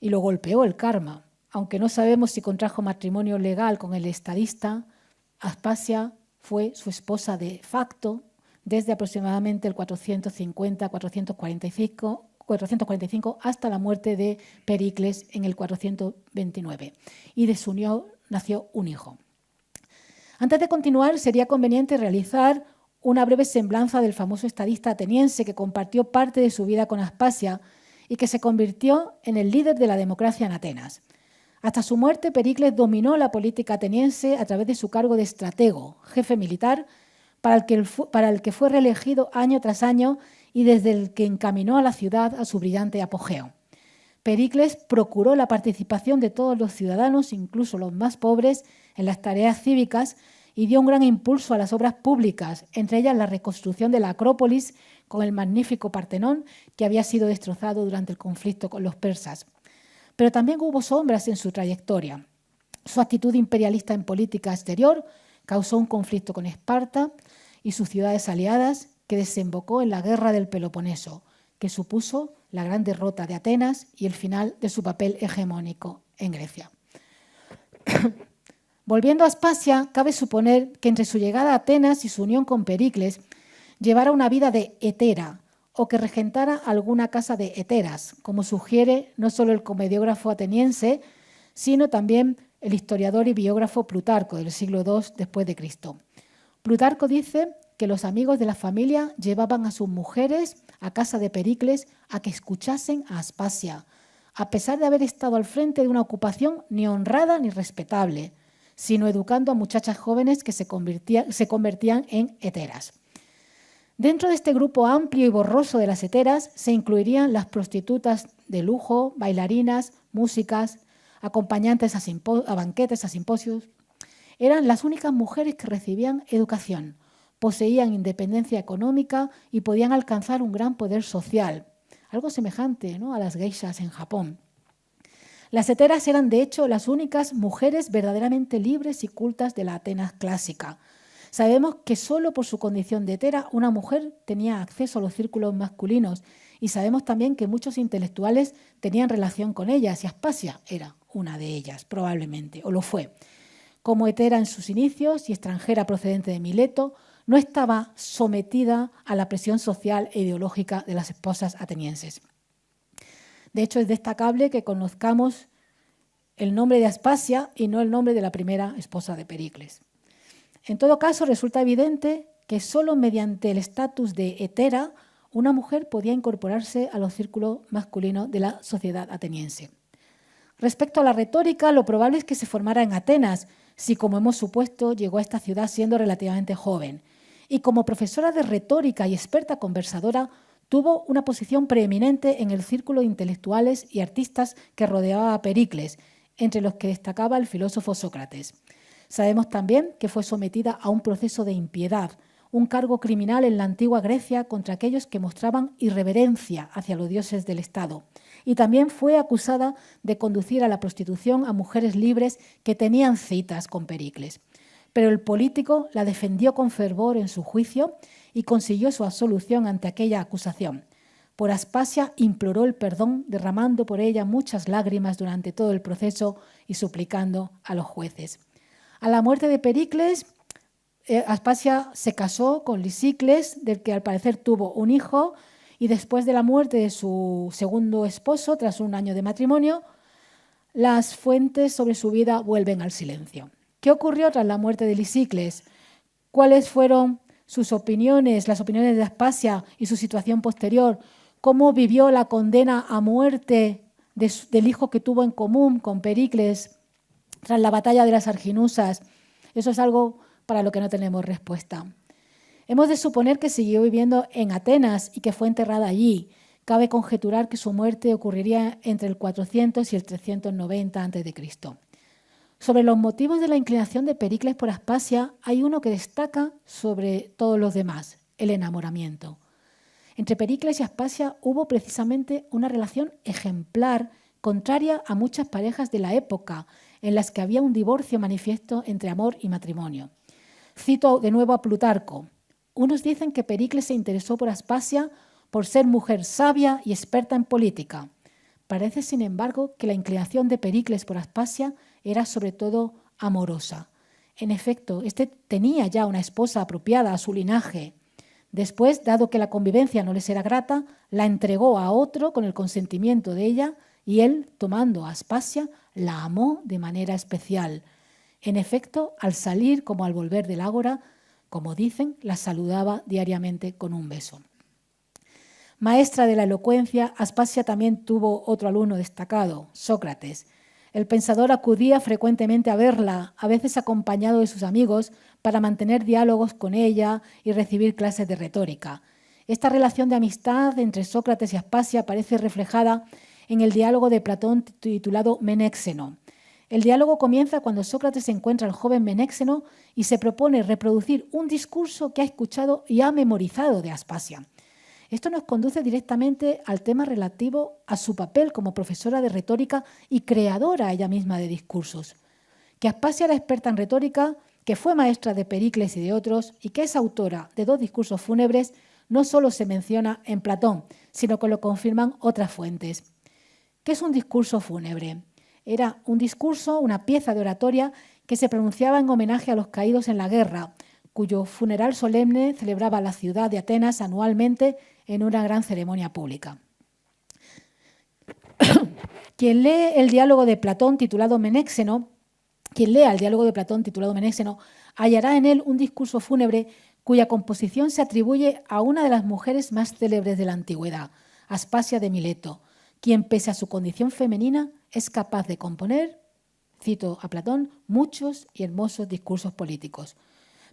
Y lo golpeó el karma. Aunque no sabemos si contrajo matrimonio legal con el estadista, Aspasia fue su esposa de facto desde aproximadamente el 445 hasta la muerte de Pericles en el 429. Y de su unión nació un hijo. Antes de continuar, sería conveniente realizar una breve semblanza del famoso estadista ateniense que compartió parte de su vida con Aspasia y que se convirtió en el líder de la democracia en Atenas. Hasta su muerte, Pericles dominó la política ateniense a través de su cargo de estratego, jefe militar, para el que fue reelegido año tras año y desde el que encaminó a la ciudad a su brillante apogeo. Pericles procuró la participación de todos los ciudadanos, incluso los más pobres, en las tareas cívicas y dio un gran impulso a las obras públicas, entre ellas la reconstrucción de la Acrópolis con el magnífico Partenón que había sido destrozado durante el conflicto con los persas. Pero también hubo sombras en su trayectoria. Su actitud imperialista en política exterior causó un conflicto con Esparta y sus ciudades aliadas que desembocó en la Guerra del Peloponeso, que supuso la gran derrota de Atenas y el final de su papel hegemónico en Grecia. Volviendo a Aspasia, cabe suponer que entre su llegada a Atenas y su unión con Pericles llevara una vida de hetera o que regentara alguna casa de heteras, como sugiere no solo el comediógrafo ateniense, sino también el historiador y biógrafo Plutarco del siglo II después de Cristo. Plutarco dice que los amigos de la familia llevaban a sus mujeres a casa de Pericles a que escuchasen a Aspasia, a pesar de haber estado al frente de una ocupación ni honrada ni respetable, sino educando a muchachas jóvenes que se convertían en heteras. Dentro de este grupo amplio y borroso de las heteras se incluirían las prostitutas de lujo, bailarinas, músicas, acompañantes a banquetes, a simposios. Eran las únicas mujeres que recibían educación, poseían independencia económica y podían alcanzar un gran poder social, algo semejante, ¿no?, a las geishas en Japón. Las heteras eran, de hecho, las únicas mujeres verdaderamente libres y cultas de la Atenas clásica. Sabemos que solo por su condición de hetera una mujer tenía acceso a los círculos masculinos y sabemos también que muchos intelectuales tenían relación con ellas y Aspasia era una de ellas, probablemente, o lo fue. Como hetera en sus inicios y extranjera procedente de Mileto, no estaba sometida a la presión social e ideológica de las esposas atenienses. De hecho, es destacable que conozcamos el nombre de Aspasia y no el nombre de la primera esposa de Pericles. En todo caso, resulta evidente que solo mediante el estatus de hetera una mujer podía incorporarse a los círculos masculinos de la sociedad ateniense. Respecto a la retórica, lo probable es que se formara en Atenas, si, como hemos supuesto, llegó a esta ciudad siendo relativamente joven. Y como profesora de retórica y experta conversadora, tuvo una posición preeminente en el círculo de intelectuales y artistas que rodeaba a Pericles, entre los que destacaba el filósofo Sócrates. Sabemos también que fue sometida a un proceso de impiedad, un cargo criminal en la antigua Grecia contra aquellos que mostraban irreverencia hacia los dioses del Estado. Y también fue acusada de conducir a la prostitución a mujeres libres que tenían citas con Pericles. Pero el político la defendió con fervor en su juicio y consiguió su absolución ante aquella acusación. Por Aspasia imploró el perdón, derramando por ella muchas lágrimas durante todo el proceso y suplicando a los jueces. A la muerte de Pericles, Aspasia se casó con Lisicles, del que al parecer tuvo un hijo, y después de la muerte de su segundo esposo, tras un año de matrimonio, las fuentes sobre su vida vuelven al silencio. ¿Qué ocurrió tras la muerte de Lisicles? ¿Cuáles fueron sus opiniones, las opiniones de Aspasia y su situación posterior? ¿Cómo vivió la condena a muerte del hijo que tuvo en común con Pericles tras la batalla de las Arginusas? Eso es algo para lo que no tenemos respuesta. Hemos de suponer que siguió viviendo en Atenas y que fue enterrada allí. Cabe conjeturar que su muerte ocurriría entre el 400 y el 390 a.C. Sobre los motivos de la inclinación de Pericles por Aspasia, hay uno que destaca sobre todos los demás: el enamoramiento. Entre Pericles y Aspasia hubo precisamente una relación ejemplar, contraria a muchas parejas de la época, en las que había un divorcio manifiesto entre amor y matrimonio. Cito de nuevo a Plutarco. Unos dicen que Pericles se interesó por Aspasia por ser mujer sabia y experta en política. Parece, sin embargo, que la inclinación de Pericles por Aspasia era sobre todo amorosa. En efecto, este tenía ya una esposa apropiada a su linaje. Después, dado que la convivencia no les era grata, la entregó a otro con el consentimiento de ella y él, tomando a Aspasia, la amó de manera especial. En efecto, al salir como al volver del ágora, como dicen, la saludaba diariamente con un beso. Maestra de la elocuencia, Aspasia también tuvo otro alumno destacado, Sócrates. El pensador acudía frecuentemente a verla, a veces acompañado de sus amigos, para mantener diálogos con ella y recibir clases de retórica. Esta relación de amistad entre Sócrates y Aspasia aparece reflejada en el diálogo de Platón titulado Menéxeno. El diálogo comienza cuando Sócrates encuentra al joven Menéxeno y se propone reproducir un discurso que ha escuchado y ha memorizado de Aspasia. Esto nos conduce directamente al tema relativo a su papel como profesora de retórica y creadora ella misma de discursos. Que Aspasia era experta en retórica, que fue maestra de Pericles y de otros, y que es autora de 2 discursos fúnebres, no solo se menciona en Platón, sino que lo confirman otras fuentes. ¿Qué es un discurso fúnebre? Era un discurso, una pieza de oratoria que se pronunciaba en homenaje a los caídos en la guerra, cuyo funeral solemne celebraba la ciudad de Atenas anualmente en una gran ceremonia pública. Quien lea el diálogo de Platón titulado Menéxeno, hallará en él un discurso fúnebre cuya composición se atribuye a una de las mujeres más célebres de la antigüedad, Aspasia de Mileto, quien, pese a su condición femenina, es capaz de componer, cito a Platón, muchos y hermosos discursos políticos.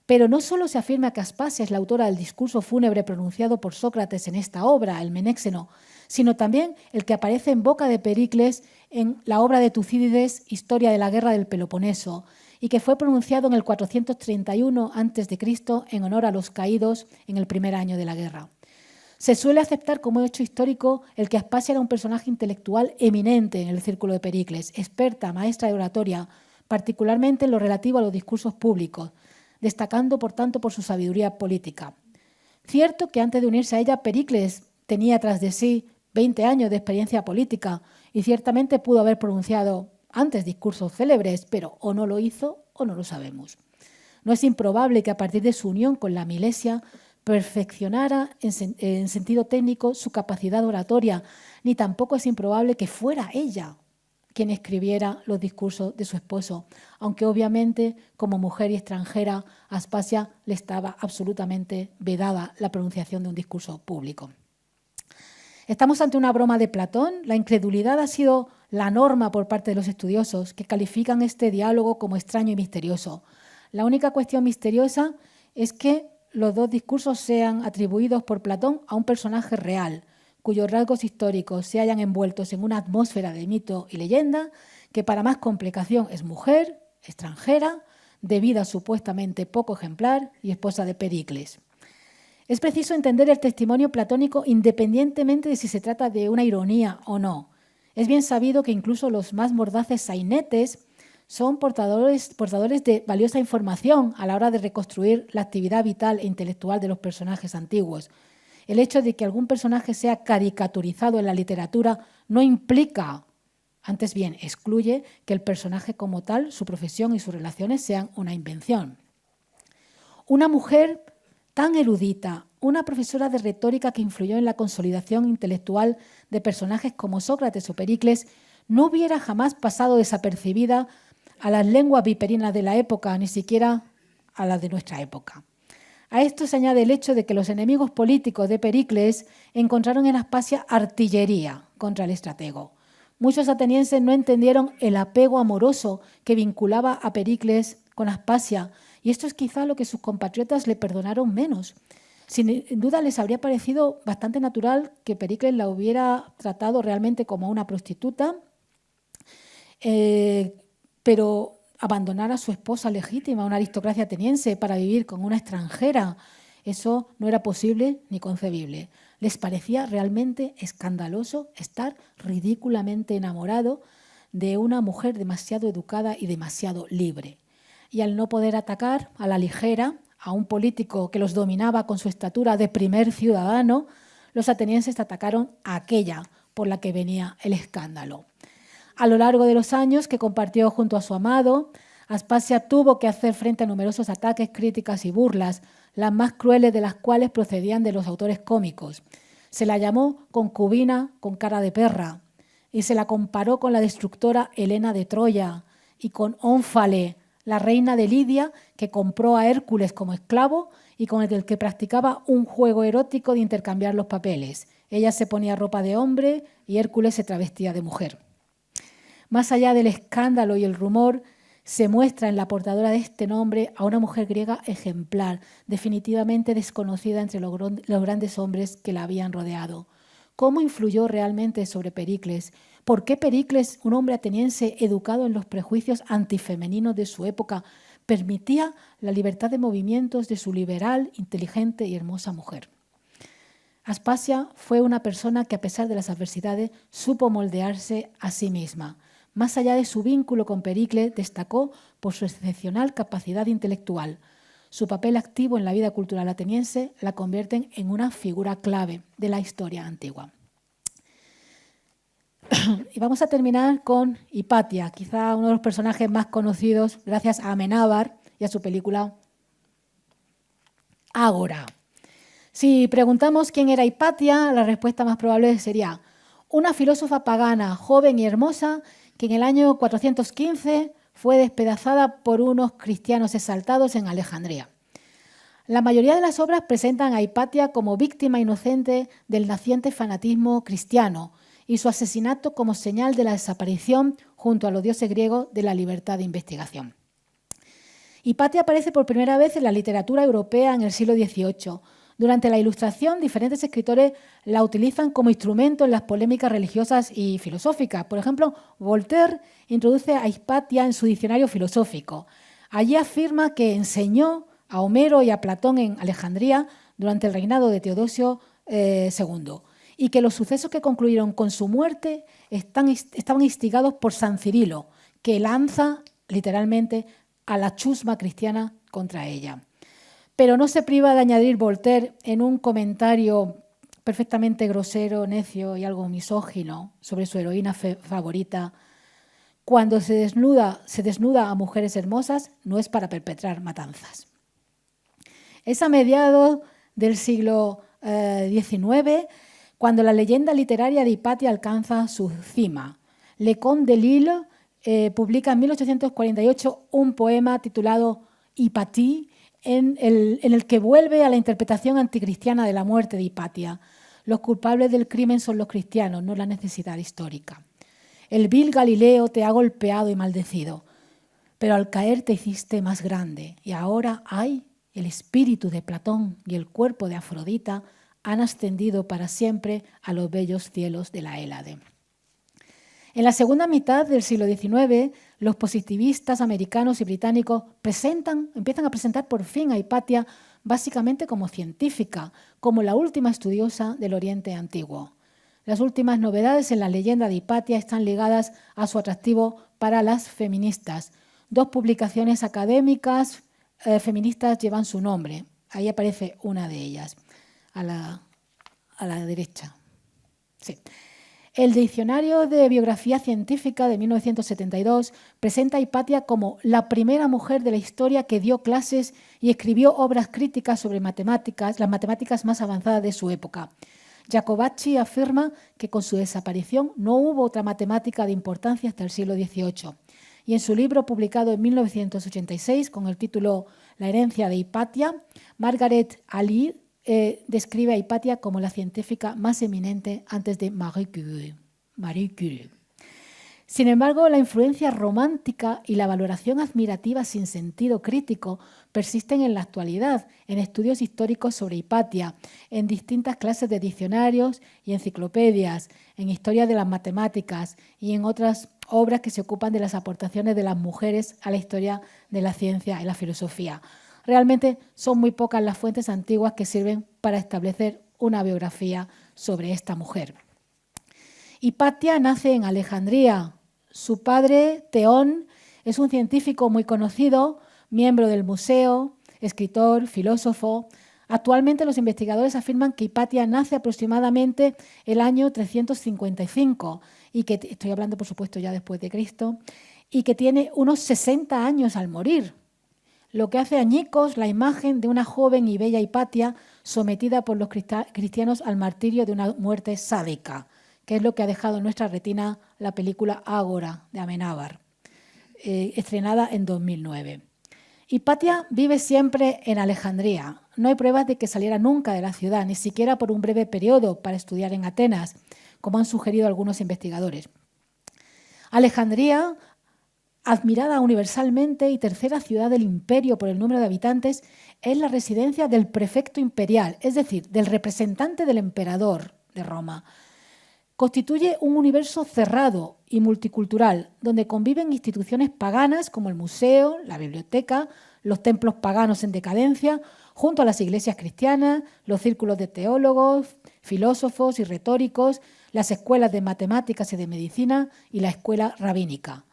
Pero no solo se afirma que Aspasia es la autora del discurso fúnebre pronunciado por Sócrates en esta obra, el Menéxeno, sino también el que aparece en boca de Pericles en la obra de Tucídides, Historia de la Guerra del Peloponeso, y que fue pronunciado en el 431 a.C. en honor a los caídos en el primer año de la guerra. Se suele aceptar como hecho histórico el que Aspasia era un personaje intelectual eminente en el círculo de Pericles, experta, maestra de oratoria, particularmente en lo relativo a los discursos públicos, destacando, por tanto, por su sabiduría política. Cierto que antes de unirse a ella, Pericles tenía tras de sí 20 años de experiencia política y ciertamente pudo haber pronunciado antes discursos célebres, pero o no lo hizo o no lo sabemos. No es improbable que a partir de su unión con la Milesia perfeccionara en sentido técnico su capacidad oratoria, ni tampoco es improbable que fuera ella quien escribiera los discursos de su esposo, aunque obviamente como mujer y extranjera a Aspasia le estaba absolutamente vedada la pronunciación de un discurso público. Estamos ante una broma de Platón. La incredulidad ha sido la norma por parte de los estudiosos, que califican este diálogo como extraño y misterioso. La única cuestión misteriosa es que los dos discursos sean atribuidos por Platón a un personaje real, cuyos rasgos históricos se hayan envueltos en una atmósfera de mito y leyenda, que para más complicación es mujer, extranjera, de vida supuestamente poco ejemplar y esposa de Pericles. Es preciso entender el testimonio platónico independientemente de si se trata de una ironía o no. Es bien sabido que incluso los más mordaces sainetes son portadores de valiosa información a la hora de reconstruir la actividad vital e intelectual de los personajes antiguos. El hecho de que algún personaje sea caricaturizado en la literatura no implica, antes bien, excluye que el personaje como tal, su profesión y sus relaciones sean una invención. Una mujer tan erudita, una profesora de retórica que influyó en la consolidación intelectual de personajes como Sócrates o Pericles, no hubiera jamás pasado desapercibida a las lenguas viperinas de la época, ni siquiera a las de nuestra época. A esto se añade el hecho de que los enemigos políticos de Pericles encontraron en Aspasia artillería contra el estratego. Muchos atenienses no entendieron el apego amoroso que vinculaba a Pericles con Aspasia, y esto es quizá lo que sus compatriotas le perdonaron menos. Sin duda les habría parecido bastante natural que Pericles la hubiera tratado realmente como una prostituta, pero abandonar a su esposa legítima, una aristocracia ateniense, para vivir con una extranjera, eso no era posible ni concebible. Les parecía realmente escandaloso estar ridículamente enamorado de una mujer demasiado educada y demasiado libre. Y al no poder atacar a la ligera a un político que los dominaba con su estatura de primer ciudadano, los atenienses atacaron a aquella por la que venía el escándalo. A lo largo de los años que compartió junto a su amado, Aspasia tuvo que hacer frente a numerosos ataques, críticas y burlas, las más crueles de las cuales procedían de los autores cómicos. Se la llamó concubina con cara de perra y se la comparó con la destructora Helena de Troya y con Ónfale, la reina de Lidia, que compró a Hércules como esclavo y con el que practicaba un juego erótico de intercambiar los papeles. Ella se ponía ropa de hombre y Hércules se travestía de mujer. Más allá del escándalo y el rumor, se muestra en la portadora de este nombre a una mujer griega ejemplar, definitivamente desconocida entre los grandes hombres que la habían rodeado. ¿Cómo influyó realmente sobre Pericles? ¿Por qué Pericles, un hombre ateniense educado en los prejuicios antifemeninos de su época, permitía la libertad de movimientos de su liberal, inteligente y hermosa mujer? Aspasia fue una persona que, a pesar de las adversidades, supo moldearse a sí misma. Más allá de su vínculo con Pericles, destacó por su excepcional capacidad intelectual. Su papel activo en la vida cultural ateniense la convierten en una figura clave de la historia antigua. Y vamos a terminar con Hipatia, quizá uno de los personajes más conocidos gracias a Amenábar y a su película Ágora. Si preguntamos quién era Hipatia, la respuesta más probable sería una filósofa pagana, joven y hermosa, que en el año 415 fue despedazada por unos cristianos exaltados en Alejandría. La mayoría de las obras presentan a Hipatia como víctima inocente del naciente fanatismo cristiano y su asesinato como señal de la desaparición, junto a los dioses griegos, de la libertad de investigación. Hipatia aparece por primera vez en la literatura europea en el siglo XVIII. Durante la Ilustración, diferentes escritores la utilizan como instrumento en las polémicas religiosas y filosóficas. Por ejemplo, Voltaire introduce a Hipatia en su diccionario filosófico. Allí afirma que enseñó a Homero y a Platón en Alejandría durante el reinado de Teodosio II, y que los sucesos que concluyeron con su muerte estaban instigados por San Cirilo, que lanza literalmente a la chusma cristiana contra ella. Pero no se priva de añadir Voltaire en un comentario perfectamente grosero, necio y algo misógino sobre su heroína favorita: cuando se desnuda a mujeres hermosas, no es para perpetrar matanzas. Es a mediados del siglo XIX cuando la leyenda literaria de Hipatia alcanza su cima. Leconte de Lille publica en 1848 un poema titulado Hypatie, en el que vuelve a la interpretación anticristiana de la muerte de Hipatia. Los culpables del crimen son los cristianos, no la necesidad histórica. El vil Galileo te ha golpeado y maldecido, pero al caer te hiciste más grande, y ahora el espíritu de Platón y el cuerpo de Afrodita han ascendido para siempre a los bellos cielos de la Hélade. En la segunda mitad del siglo XIX, los positivistas americanos y británicos empiezan a presentar por fin a Hipatia básicamente como científica, como la última estudiosa del Oriente Antiguo. Las últimas novedades en la leyenda de Hipatia están ligadas a su atractivo para las feministas. 2 publicaciones académicas feministas llevan su nombre. Ahí aparece una de ellas, a la derecha. Sí. El Diccionario de Biografía Científica de 1972 presenta a Hipatia como la primera mujer de la historia que dio clases y escribió obras críticas sobre matemáticas, las matemáticas más avanzadas de su época. Jacobacci afirma que con su desaparición no hubo otra matemática de importancia hasta el siglo XVIII. Y en su libro publicado en 1986 con el título La herencia de Hipatia, Margaret Ali describe a Hipatia como la científica más eminente antes de Marie Curie. Sin embargo, la influencia romántica y la valoración admirativa sin sentido crítico persisten en la actualidad, en estudios históricos sobre Hipatia, en distintas clases de diccionarios y enciclopedias, en historia de las matemáticas y en otras obras que se ocupan de las aportaciones de las mujeres a la historia de la ciencia y la filosofía. Realmente son muy pocas las fuentes antiguas que sirven para establecer una biografía sobre esta mujer. Hipatia nace en Alejandría. Su padre, Teón, es un científico muy conocido, miembro del museo, escritor, filósofo. Actualmente los investigadores afirman que Hipatia nace aproximadamente el año 355, y que, estoy hablando por supuesto ya después de Cristo, y que tiene unos 60 años al morir, lo que hace añicos la imagen de una joven y bella Hipatia sometida por los cristianos al martirio de una muerte sádica, que es lo que ha dejado en nuestra retina la película Ágora de Amenábar, estrenada en 2009. Hipatia vive siempre en Alejandría. No hay pruebas de que saliera nunca de la ciudad, ni siquiera por un breve periodo para estudiar en Atenas, como han sugerido algunos investigadores. Alejandría, admirada universalmente y tercera ciudad del imperio por el número de habitantes, es la residencia del prefecto imperial, es decir, del representante del emperador de Roma. Constituye un universo cerrado y multicultural, donde conviven instituciones paganas como el museo, la biblioteca, los templos paganos en decadencia, junto a las iglesias cristianas, los círculos de teólogos, filósofos y retóricos, las escuelas de matemáticas y de medicina y la escuela rabínica.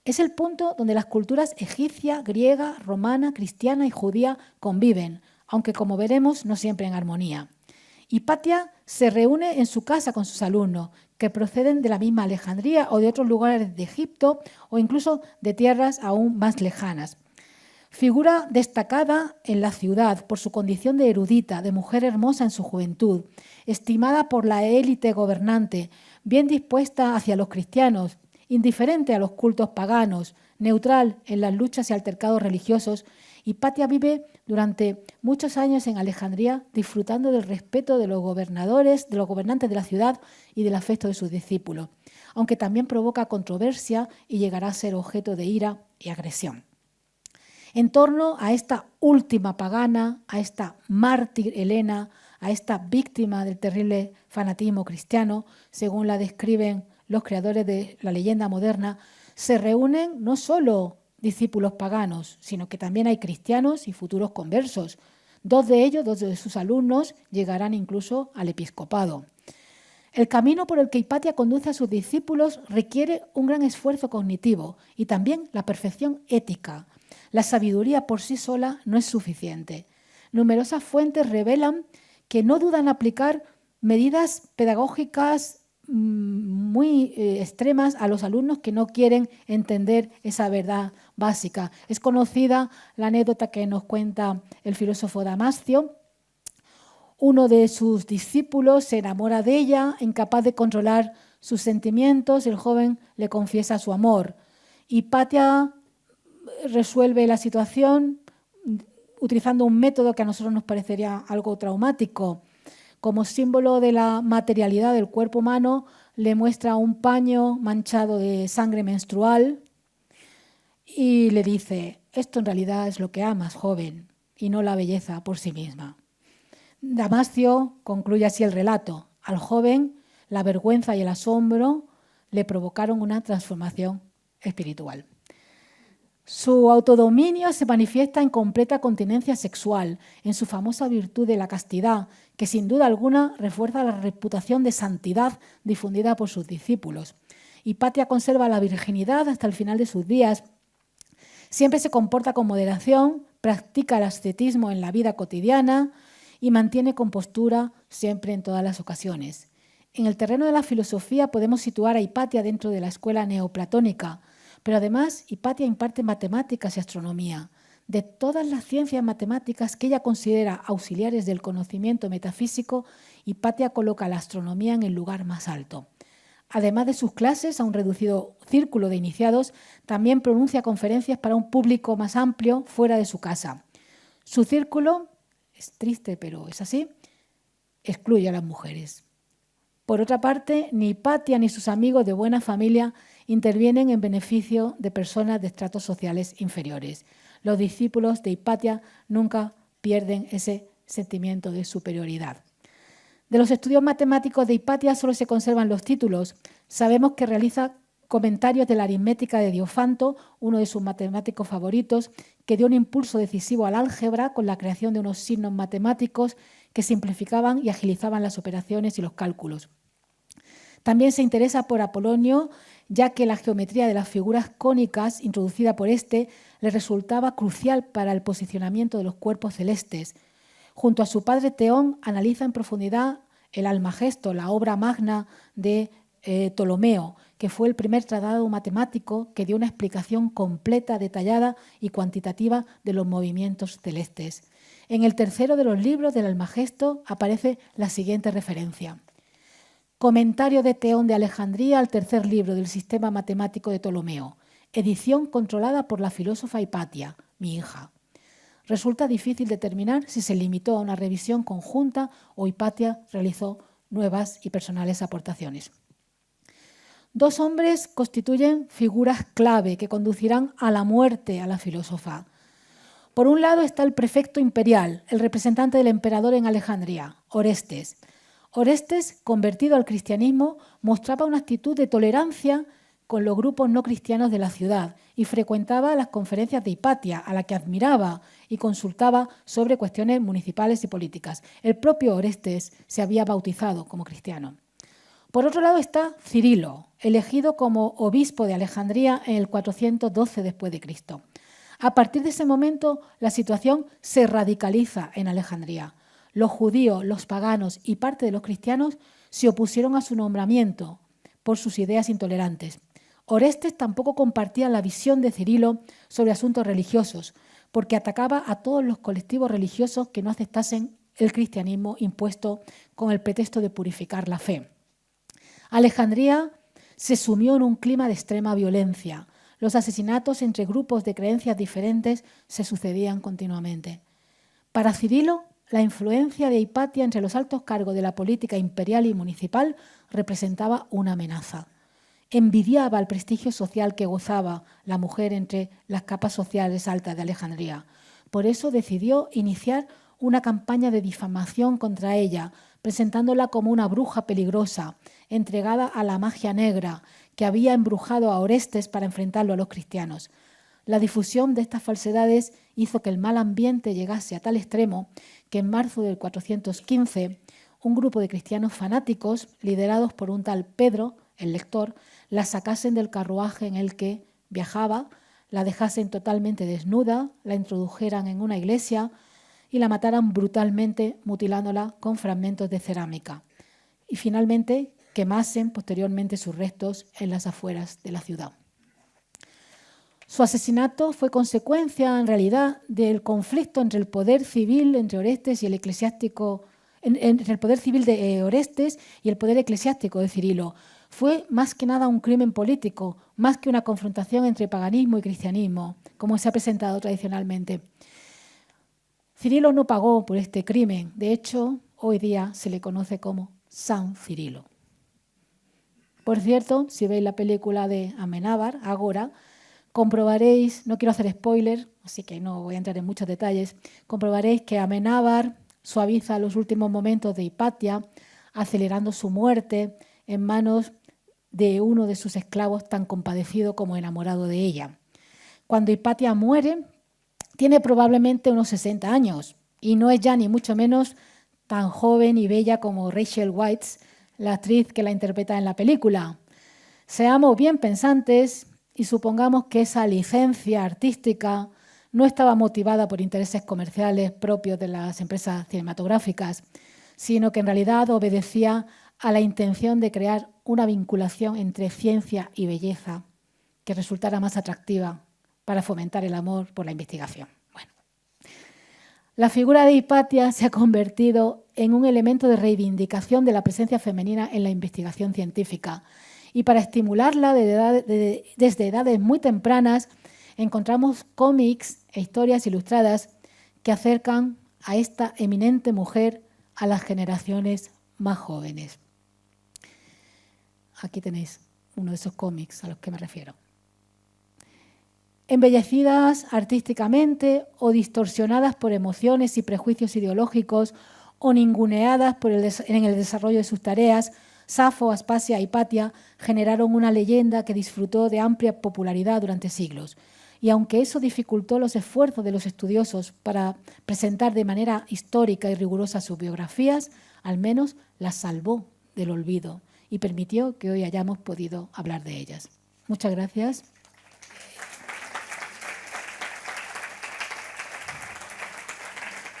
Es el punto donde las culturas egipcia, griega, romana, cristiana y judía conviven, aunque como veremos no siempre en armonía. Hipatia se reúne en su casa con sus alumnos, que proceden de la misma Alejandría o de otros lugares de Egipto o incluso de tierras aún más lejanas. Figura destacada en la ciudad por su condición de erudita, de mujer hermosa en su juventud, estimada por la élite gobernante, bien dispuesta hacia los cristianos, indiferente a los cultos paganos, neutral en las luchas y altercados religiosos Hipatia vive durante muchos años en Alejandría disfrutando del respeto de los gobernadores, de los gobernantes de la ciudad y del afecto de sus discípulos, aunque también provoca controversia y llegará a ser objeto de ira y agresión. En torno a esta última pagana, a esta mártir Helena, a esta víctima del terrible fanatismo cristiano, según la describen los creadores de la leyenda moderna, se reúnen no solo discípulos paganos, sino que también hay cristianos y futuros conversos. Dos de sus alumnos, llegarán incluso al episcopado. El camino por el que Hipatia conduce a sus discípulos requiere un gran esfuerzo cognitivo y también la perfección ética. La sabiduría por sí sola no es suficiente. Numerosas fuentes revelan que no dudan en aplicar medidas pedagógicas muy extremas a los alumnos que no quieren entender esa verdad básica. Es conocida la anécdota que nos cuenta el filósofo Damascio. Uno de sus discípulos se enamora de ella, incapaz de controlar sus sentimientos. El joven le confiesa su amor. Hipatia resuelve la situación utilizando un método que a nosotros nos parecería algo traumático. Como símbolo de la materialidad del cuerpo humano, le muestra un paño manchado de sangre menstrual y le dice: esto en realidad es lo que amas, joven, y no la belleza por sí misma. Damascio concluye así el relato. Al joven, la vergüenza y el asombro le provocaron una transformación espiritual. Su autodominio se manifiesta en completa continencia sexual, en su famosa virtud de la castidad, que sin duda alguna refuerza la reputación de santidad difundida por sus discípulos. Hipatia conserva la virginidad hasta el final de sus días. Siempre se comporta con moderación, practica el ascetismo en la vida cotidiana y mantiene compostura siempre en todas las ocasiones. En el terreno de la filosofía podemos situar a Hipatia dentro de la escuela neoplatónica, pero además Hipatia imparte matemáticas y astronomía. De todas las ciencias matemáticas que ella considera auxiliares del conocimiento metafísico, Hipatia coloca la astronomía en el lugar más alto. Además de sus clases a un reducido círculo de iniciados, también pronuncia conferencias para un público más amplio fuera de su casa. Su círculo, es triste pero es así, excluye a las mujeres. Por otra parte, ni Hipatia ni sus amigos de buena familia intervienen en beneficio de personas de estratos sociales inferiores. Los discípulos de Hipatia nunca pierden ese sentimiento de superioridad. De los estudios matemáticos de Hipatia solo se conservan los títulos. Sabemos que realiza comentarios de la aritmética de Diofanto, uno de sus matemáticos favoritos, que dio un impulso decisivo al álgebra con la creación de unos signos matemáticos que simplificaban y agilizaban las operaciones y los cálculos. También se interesa por Apolonio, ya que la geometría de las figuras cónicas introducida por este le resultaba crucial para el posicionamiento de los cuerpos celestes. Junto a su padre Teón analiza en profundidad el Almagesto, la obra magna de Ptolomeo, que fue el primer tratado matemático que dio una explicación completa, detallada y cuantitativa de los movimientos celestes. En el tercero de los libros del Almagesto aparece la siguiente referencia. Comentario de Teón de Alejandría al tercer libro del sistema matemático de Ptolomeo. Edición controlada por la filósofa Hipatia, mi hija. Resulta difícil determinar si se limitó a una revisión conjunta o Hipatia realizó nuevas y personales aportaciones. Dos hombres constituyen figuras clave que conducirán a la muerte a la filósofa. Por un lado está el prefecto imperial, el representante del emperador en Alejandría, Orestes. Orestes, convertido al cristianismo, mostraba una actitud de tolerancia con los grupos no cristianos de la ciudad y frecuentaba las conferencias de Hipatia, a la que admiraba y consultaba sobre cuestiones municipales y políticas. El propio Orestes se había bautizado como cristiano. Por otro lado está Cirilo, elegido como obispo de Alejandría en el 412 después de Cristo. A partir de ese momento, la situación se radicaliza en Alejandría. Los judíos, los paganos y parte de los cristianos se opusieron a su nombramiento por sus ideas intolerantes. Orestes tampoco compartía la visión de Cirilo sobre asuntos religiosos, porque atacaba a todos los colectivos religiosos que no aceptasen el cristianismo impuesto con el pretexto de purificar la fe. Alejandría se sumió en un clima de extrema violencia. Los asesinatos entre grupos de creencias diferentes se sucedían continuamente. Para Cirilo, la influencia de Hipatia entre los altos cargos de la política imperial y municipal representaba una amenaza. Envidiaba el prestigio social que gozaba la mujer entre las capas sociales altas de Alejandría. Por eso decidió iniciar una campaña de difamación contra ella, presentándola como una bruja peligrosa, entregada a la magia negra, que había embrujado a Orestes para enfrentarlo a los cristianos. La difusión de estas falsedades hizo que el mal ambiente llegase a tal extremo que en marzo del 415 un grupo de cristianos fanáticos, liderados por un tal Pedro, el lector, la sacasen del carruaje en el que viajaba, la dejasen totalmente desnuda, la introdujeran en una iglesia y la mataran brutalmente mutilándola con fragmentos de cerámica. Y finalmente quemasen posteriormente sus restos en las afueras de la ciudad. Su asesinato fue consecuencia, en realidad, del conflicto entre el poder civil entre Orestes y el eclesiástico, entre el poder civil de Orestes y el poder eclesiástico de Cirilo. Fue más que nada un crimen político, más que una confrontación entre paganismo y cristianismo, como se ha presentado tradicionalmente. Cirilo no pagó por este crimen. De hecho, hoy día se le conoce como San Cirilo. Por cierto, si veis la película de Amenábar, Ágora, comprobaréis, no quiero hacer spoiler, así que no voy a entrar en muchos detalles, comprobaréis que Amenábar suaviza los últimos momentos de Hipatia, acelerando su muerte en manos de uno de sus esclavos tan compadecido como enamorado de ella. Cuando Hipatia muere, tiene probablemente unos 60 años y no es ya ni mucho menos tan joven y bella como Rachel Weisz, la actriz que la interpreta en la película. Seamos bien pensantes y supongamos que esa licencia artística no estaba motivada por intereses comerciales propios de las empresas cinematográficas, sino que en realidad obedecía a la intención de crear una vinculación entre ciencia y belleza que resultara más atractiva para fomentar el amor por la investigación. Bueno, la figura de Hipatia se ha convertido en un elemento de reivindicación de la presencia femenina en la investigación científica. Y para estimularla desde edades muy tempranas, encontramos cómics e historias ilustradas que acercan a esta eminente mujer a las generaciones más jóvenes. Aquí tenéis uno de esos cómics a los que me refiero. Embellecidas artísticamente o distorsionadas por emociones y prejuicios ideológicos o ninguneadas en el desarrollo de sus tareas, Safo, Aspasia e Hipatia generaron una leyenda que disfrutó de amplia popularidad durante siglos. Y aunque eso dificultó los esfuerzos de los estudiosos para presentar de manera histórica y rigurosa sus biografías, al menos las salvó del olvido y permitió que hoy hayamos podido hablar de ellas. Muchas gracias.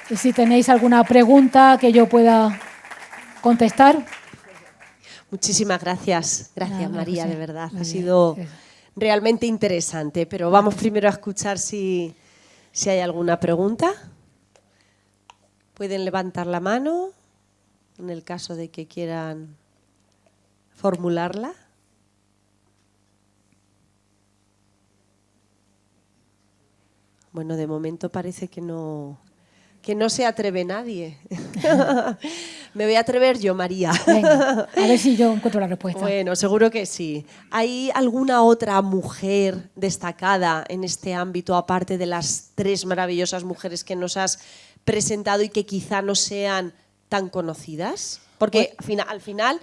Y si tenéis alguna pregunta que yo pueda contestar. Muchísimas gracias. Gracias, María, José. de verdad. Muy Ha bien. sido realmente interesante, pero vamos primero a escuchar si hay alguna pregunta. Pueden levantar la mano en el caso de que quieran formularla. Bueno, de momento parece que no se atreve nadie. Me voy a atrever yo, María. Venga, a ver si yo encuentro la respuesta. Bueno, seguro que sí. ¿Hay alguna otra mujer destacada en este ámbito, aparte de las 3 maravillosas mujeres que nos has presentado y que quizá no sean tan conocidas? Porque al final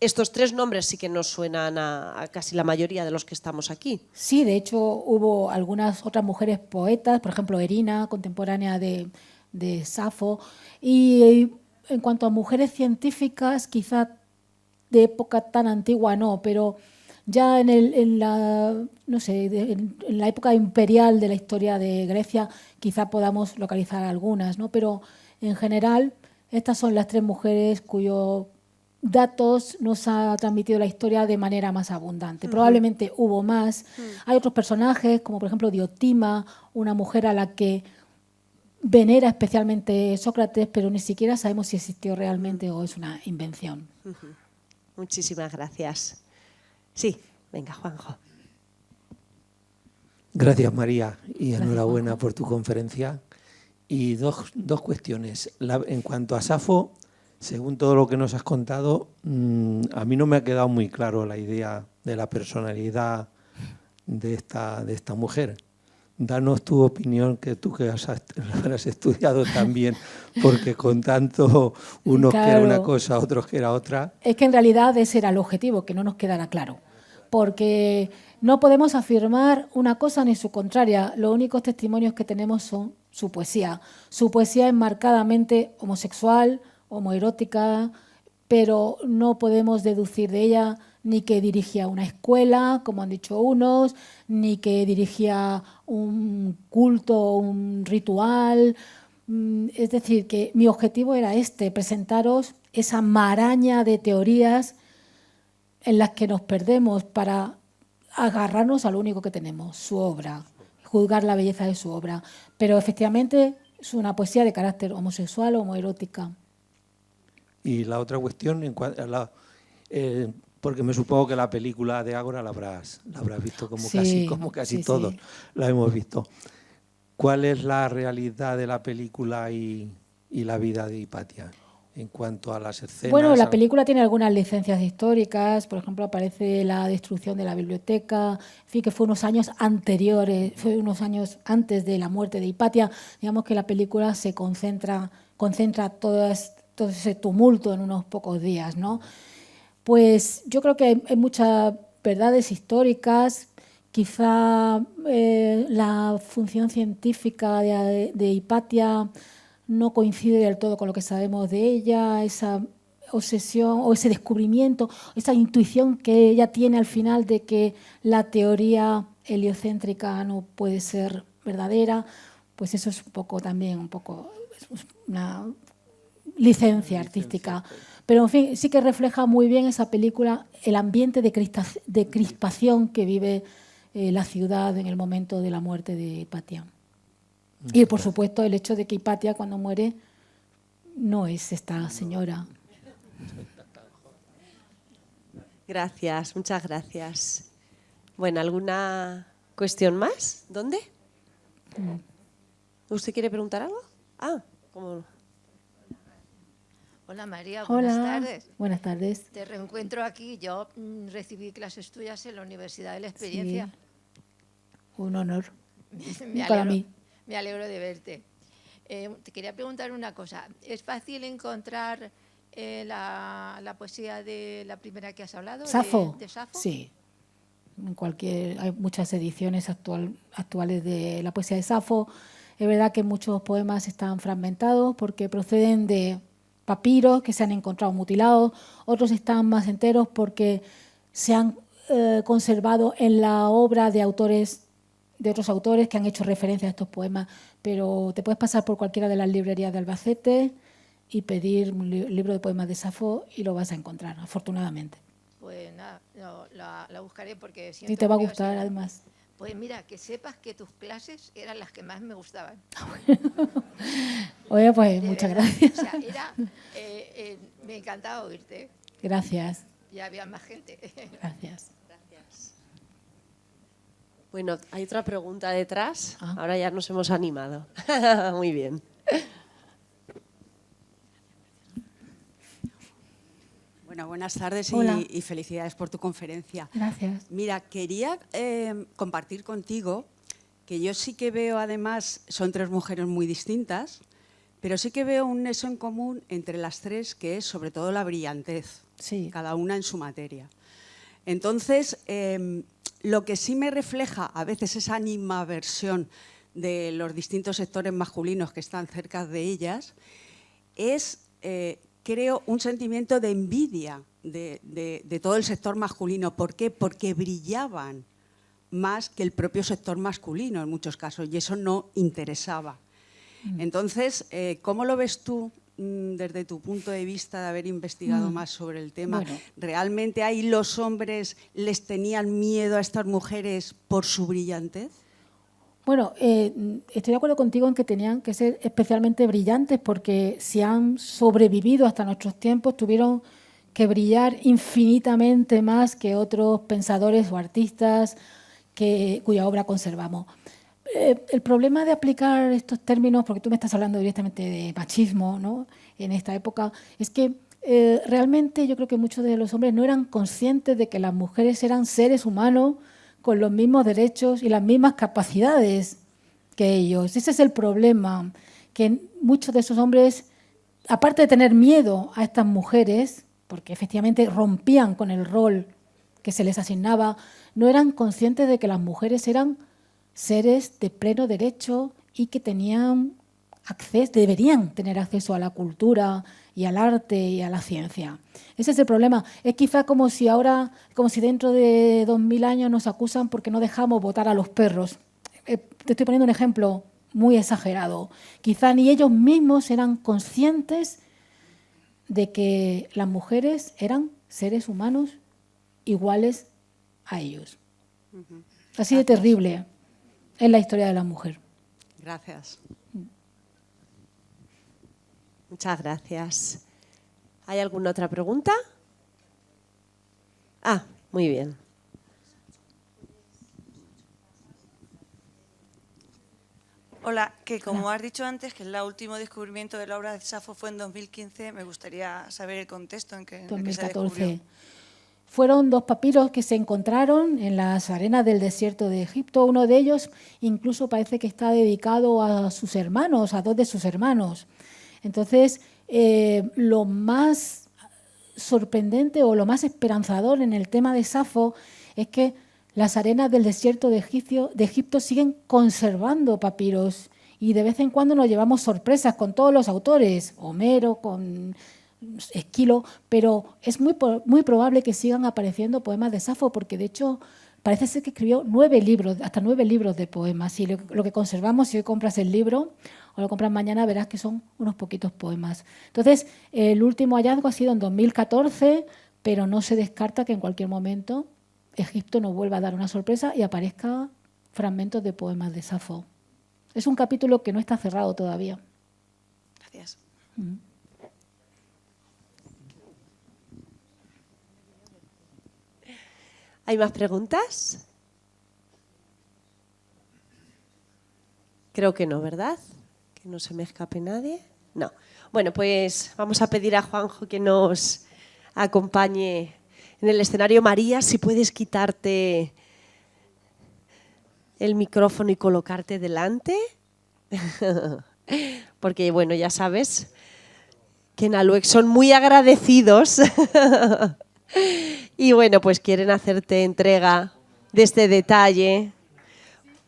estos 3 nombres sí que nos suenan a casi la mayoría de los que estamos aquí. Sí, de hecho hubo algunas otras mujeres poetas, por ejemplo Erina, contemporánea de Safo, y en cuanto a mujeres científicas, quizá de época tan antigua no, pero ya en la época imperial de la historia de Grecia quizá podamos localizar algunas, ¿no? Pero en general estas son las 3 mujeres cuyos datos nos ha transmitido la historia de manera más abundante. Probablemente hubo más. Hay otros personajes, como por ejemplo Diotima, una mujer a la que venera especialmente Sócrates, pero ni siquiera sabemos si existió realmente o es una invención. Muchísimas gracias. Sí, venga, Juanjo. Gracias, María, y Gracias, enhorabuena Juanjo. por tu conferencia. Y dos cuestiones. En cuanto a Safo, según todo lo que nos has contado, a mí no me ha quedado muy claro la idea de la personalidad de esta mujer. Danos tu opinión, que tú que habrás estudiado también, porque con tanto unos que era una Claro, cosa, otros que era otra. es que en realidad ese era el objetivo, que no nos quedara claro. Porque no podemos afirmar una cosa ni su contraria. Los únicos testimonios que tenemos son su poesía. Su poesía es marcadamente homosexual, homoerótica, pero no podemos deducir de ella ni que dirigía una escuela, como han dicho unos, ni que dirigía un culto, un ritual. Es decir, que mi objetivo era presentaros esa maraña de teorías en las que nos perdemos para agarrarnos a lo único que tenemos, su obra, juzgar la belleza de su obra. Pero efectivamente es una poesía de carácter homosexual o homoerótica. Y la otra cuestión, porque me supongo que la película de Ágora la habrás visto Sí, como casi sí, todos sí. la hemos visto. ¿Cuál es la realidad de la película y la vida de Hipatia en cuanto a las escenas? Bueno, la película tiene algunas licencias históricas, por ejemplo, aparece la destrucción de la biblioteca, en fin, que fue unos años anteriores, fue unos años antes de la muerte de Hipatia. Digamos que la película se concentra todo ese tumulto en unos pocos días, ¿no? Pues yo creo que hay muchas verdades históricas. Quizá la función científica de Hipatia no coincide del todo con lo que sabemos de ella, esa obsesión o ese descubrimiento, esa intuición que ella tiene al final de que la teoría heliocéntrica no puede ser verdadera, pues eso es un poco también una licencia artística. Pero, en fin, sí que refleja muy bien esa película el ambiente de crispación que vive la ciudad en el momento de la muerte de Hipatia. Y, por supuesto, el hecho de que Hipatia, cuando muere, no es esta señora. Gracias, muchas gracias. Bueno, ¿alguna cuestión más? ¿Dónde? ¿Usted quiere preguntar algo? Ah, ¿cómo? Hola María, buenas Hola, tardes. buenas tardes. Te reencuentro aquí. Yo recibí clases tuyas en la Universidad de la Experiencia. Sí, un honor Me para alegro, mí. me alegro de verte. Te quería preguntar una cosa. ¿Es fácil encontrar la poesía de la primera que has hablado? ¿Safo? De Safo? Sí. Hay muchas ediciones actuales de la poesía de Safo. Es verdad que muchos poemas están fragmentados porque proceden de papiros que se han encontrado mutilados, otros están más enteros porque se han conservado en la obra de otros autores que han hecho referencia a estos poemas, pero te puedes pasar por cualquiera de las librerías de Albacete y pedir un libro de poemas de Safo y lo vas a encontrar, afortunadamente. Pues nada, la buscaré porque siento Y te va a curiosidad. gustar, además. Pues mira, que sepas que tus clases eran las que más me gustaban. Oye, pues De muchas verdad. gracias. O sea, me encantaba oírte. Gracias, Ya había más gente. gracias. Bueno, hay otra pregunta detrás. Ah. Ahora ya nos hemos animado. Muy bien. Bueno, buenas tardes Hola. y felicidades por tu conferencia. Gracias. Mira, quería compartir contigo que yo sí que veo, además, son tres mujeres muy distintas, pero sí que veo un nexo en común entre las tres, que es sobre todo la brillantez, Sí. cada una en su materia. Entonces, lo que sí me refleja a veces esa animaversión de los distintos sectores masculinos que están cerca de ellas es, creo, un sentimiento de envidia de todo el sector masculino. ¿Por qué? Porque brillaban más que el propio sector masculino en muchos casos y eso no interesaba. Entonces, ¿cómo lo ves tú desde tu punto de vista de haber investigado más sobre el tema? Bueno. ¿Realmente ahí los hombres les tenían miedo a estas mujeres por su brillantez? Bueno, estoy de acuerdo contigo en que tenían que ser especialmente brillantes porque si han sobrevivido hasta nuestros tiempos tuvieron que brillar infinitamente más que otros pensadores o artistas cuya obra conservamos. El problema de aplicar estos términos, porque tú me estás hablando directamente de machismo, ¿no?, en esta época, es que realmente yo creo que muchos de los hombres no eran conscientes de que las mujeres eran seres humanos con los mismos derechos y las mismas capacidades que ellos. Ese es el problema, que muchos de esos hombres, aparte de tener miedo a estas mujeres, porque efectivamente rompían con el rol que se les asignaba, no eran conscientes de que las mujeres eran seres de pleno derecho y que tenían acceso, deberían tener acceso a la cultura y al arte y a la ciencia. Ese es el problema. Es quizá como si dentro de 2000 años nos acusan porque no dejamos votar a los perros. Te estoy poniendo un ejemplo muy exagerado. Quizá ni ellos mismos eran conscientes de que las mujeres eran seres humanos iguales a ellos. Así de terrible es la historia de la mujer. Gracias. Muchas gracias. ¿Hay alguna otra pregunta? Ah, muy bien. Hola, que como has dicho antes, que el último descubrimiento de la obra de Safo fue en 2015, me gustaría saber el contexto en que se 2014. descubrió. Fueron 2 papiros que se encontraron en las arenas del desierto de Egipto. Uno de ellos incluso parece que está dedicado a sus hermanos, a 2 de sus hermanos. Entonces, lo más sorprendente o lo más esperanzador en el tema de Safo es que las arenas del desierto de Egipto siguen conservando papiros y de vez en cuando nos llevamos sorpresas con todos los autores, Homero, con Esquilo, pero es muy probable que sigan apareciendo poemas de Safo, porque de hecho parece ser que escribió 9 libros, hasta 9 libros de poemas. Y lo que conservamos, si hoy compras el libro o lo compras mañana, verás que son unos poquitos poemas. Entonces, el último hallazgo ha sido en 2014, pero no se descarta que en cualquier momento Egipto nos vuelva a dar una sorpresa y aparezca fragmentos de poemas de Safo. Es un capítulo que no está cerrado todavía. Gracias. ¿Hay más preguntas? Creo que no, ¿verdad? Que no se me escape nadie. No. Bueno, pues vamos a pedir a Juanjo que nos acompañe en el escenario. María, si puedes quitarte el micrófono y colocarte delante. Porque, bueno, ya sabes que en Aluex son muy agradecidos. Y bueno, pues quieren hacerte entrega de este detalle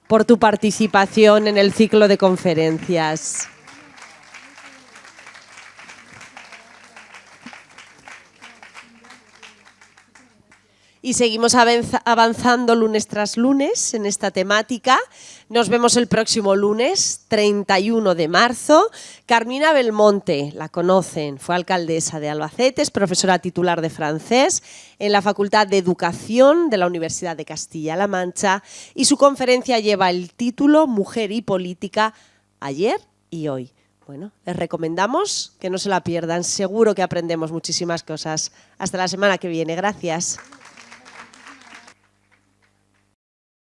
por tu participación en el ciclo de conferencias. Y seguimos avanzando lunes tras lunes en esta temática. Nos vemos el próximo lunes, 31 de marzo. Carmina Belmonte, la conocen, fue alcaldesa de Albacete, es profesora titular de francés en la Facultad de Educación de la Universidad de Castilla-La Mancha y su conferencia lleva el título Mujer y Política, ayer y hoy. Bueno, les recomendamos que no se la pierdan, seguro que aprendemos muchísimas cosas. Hasta la semana que viene, gracias.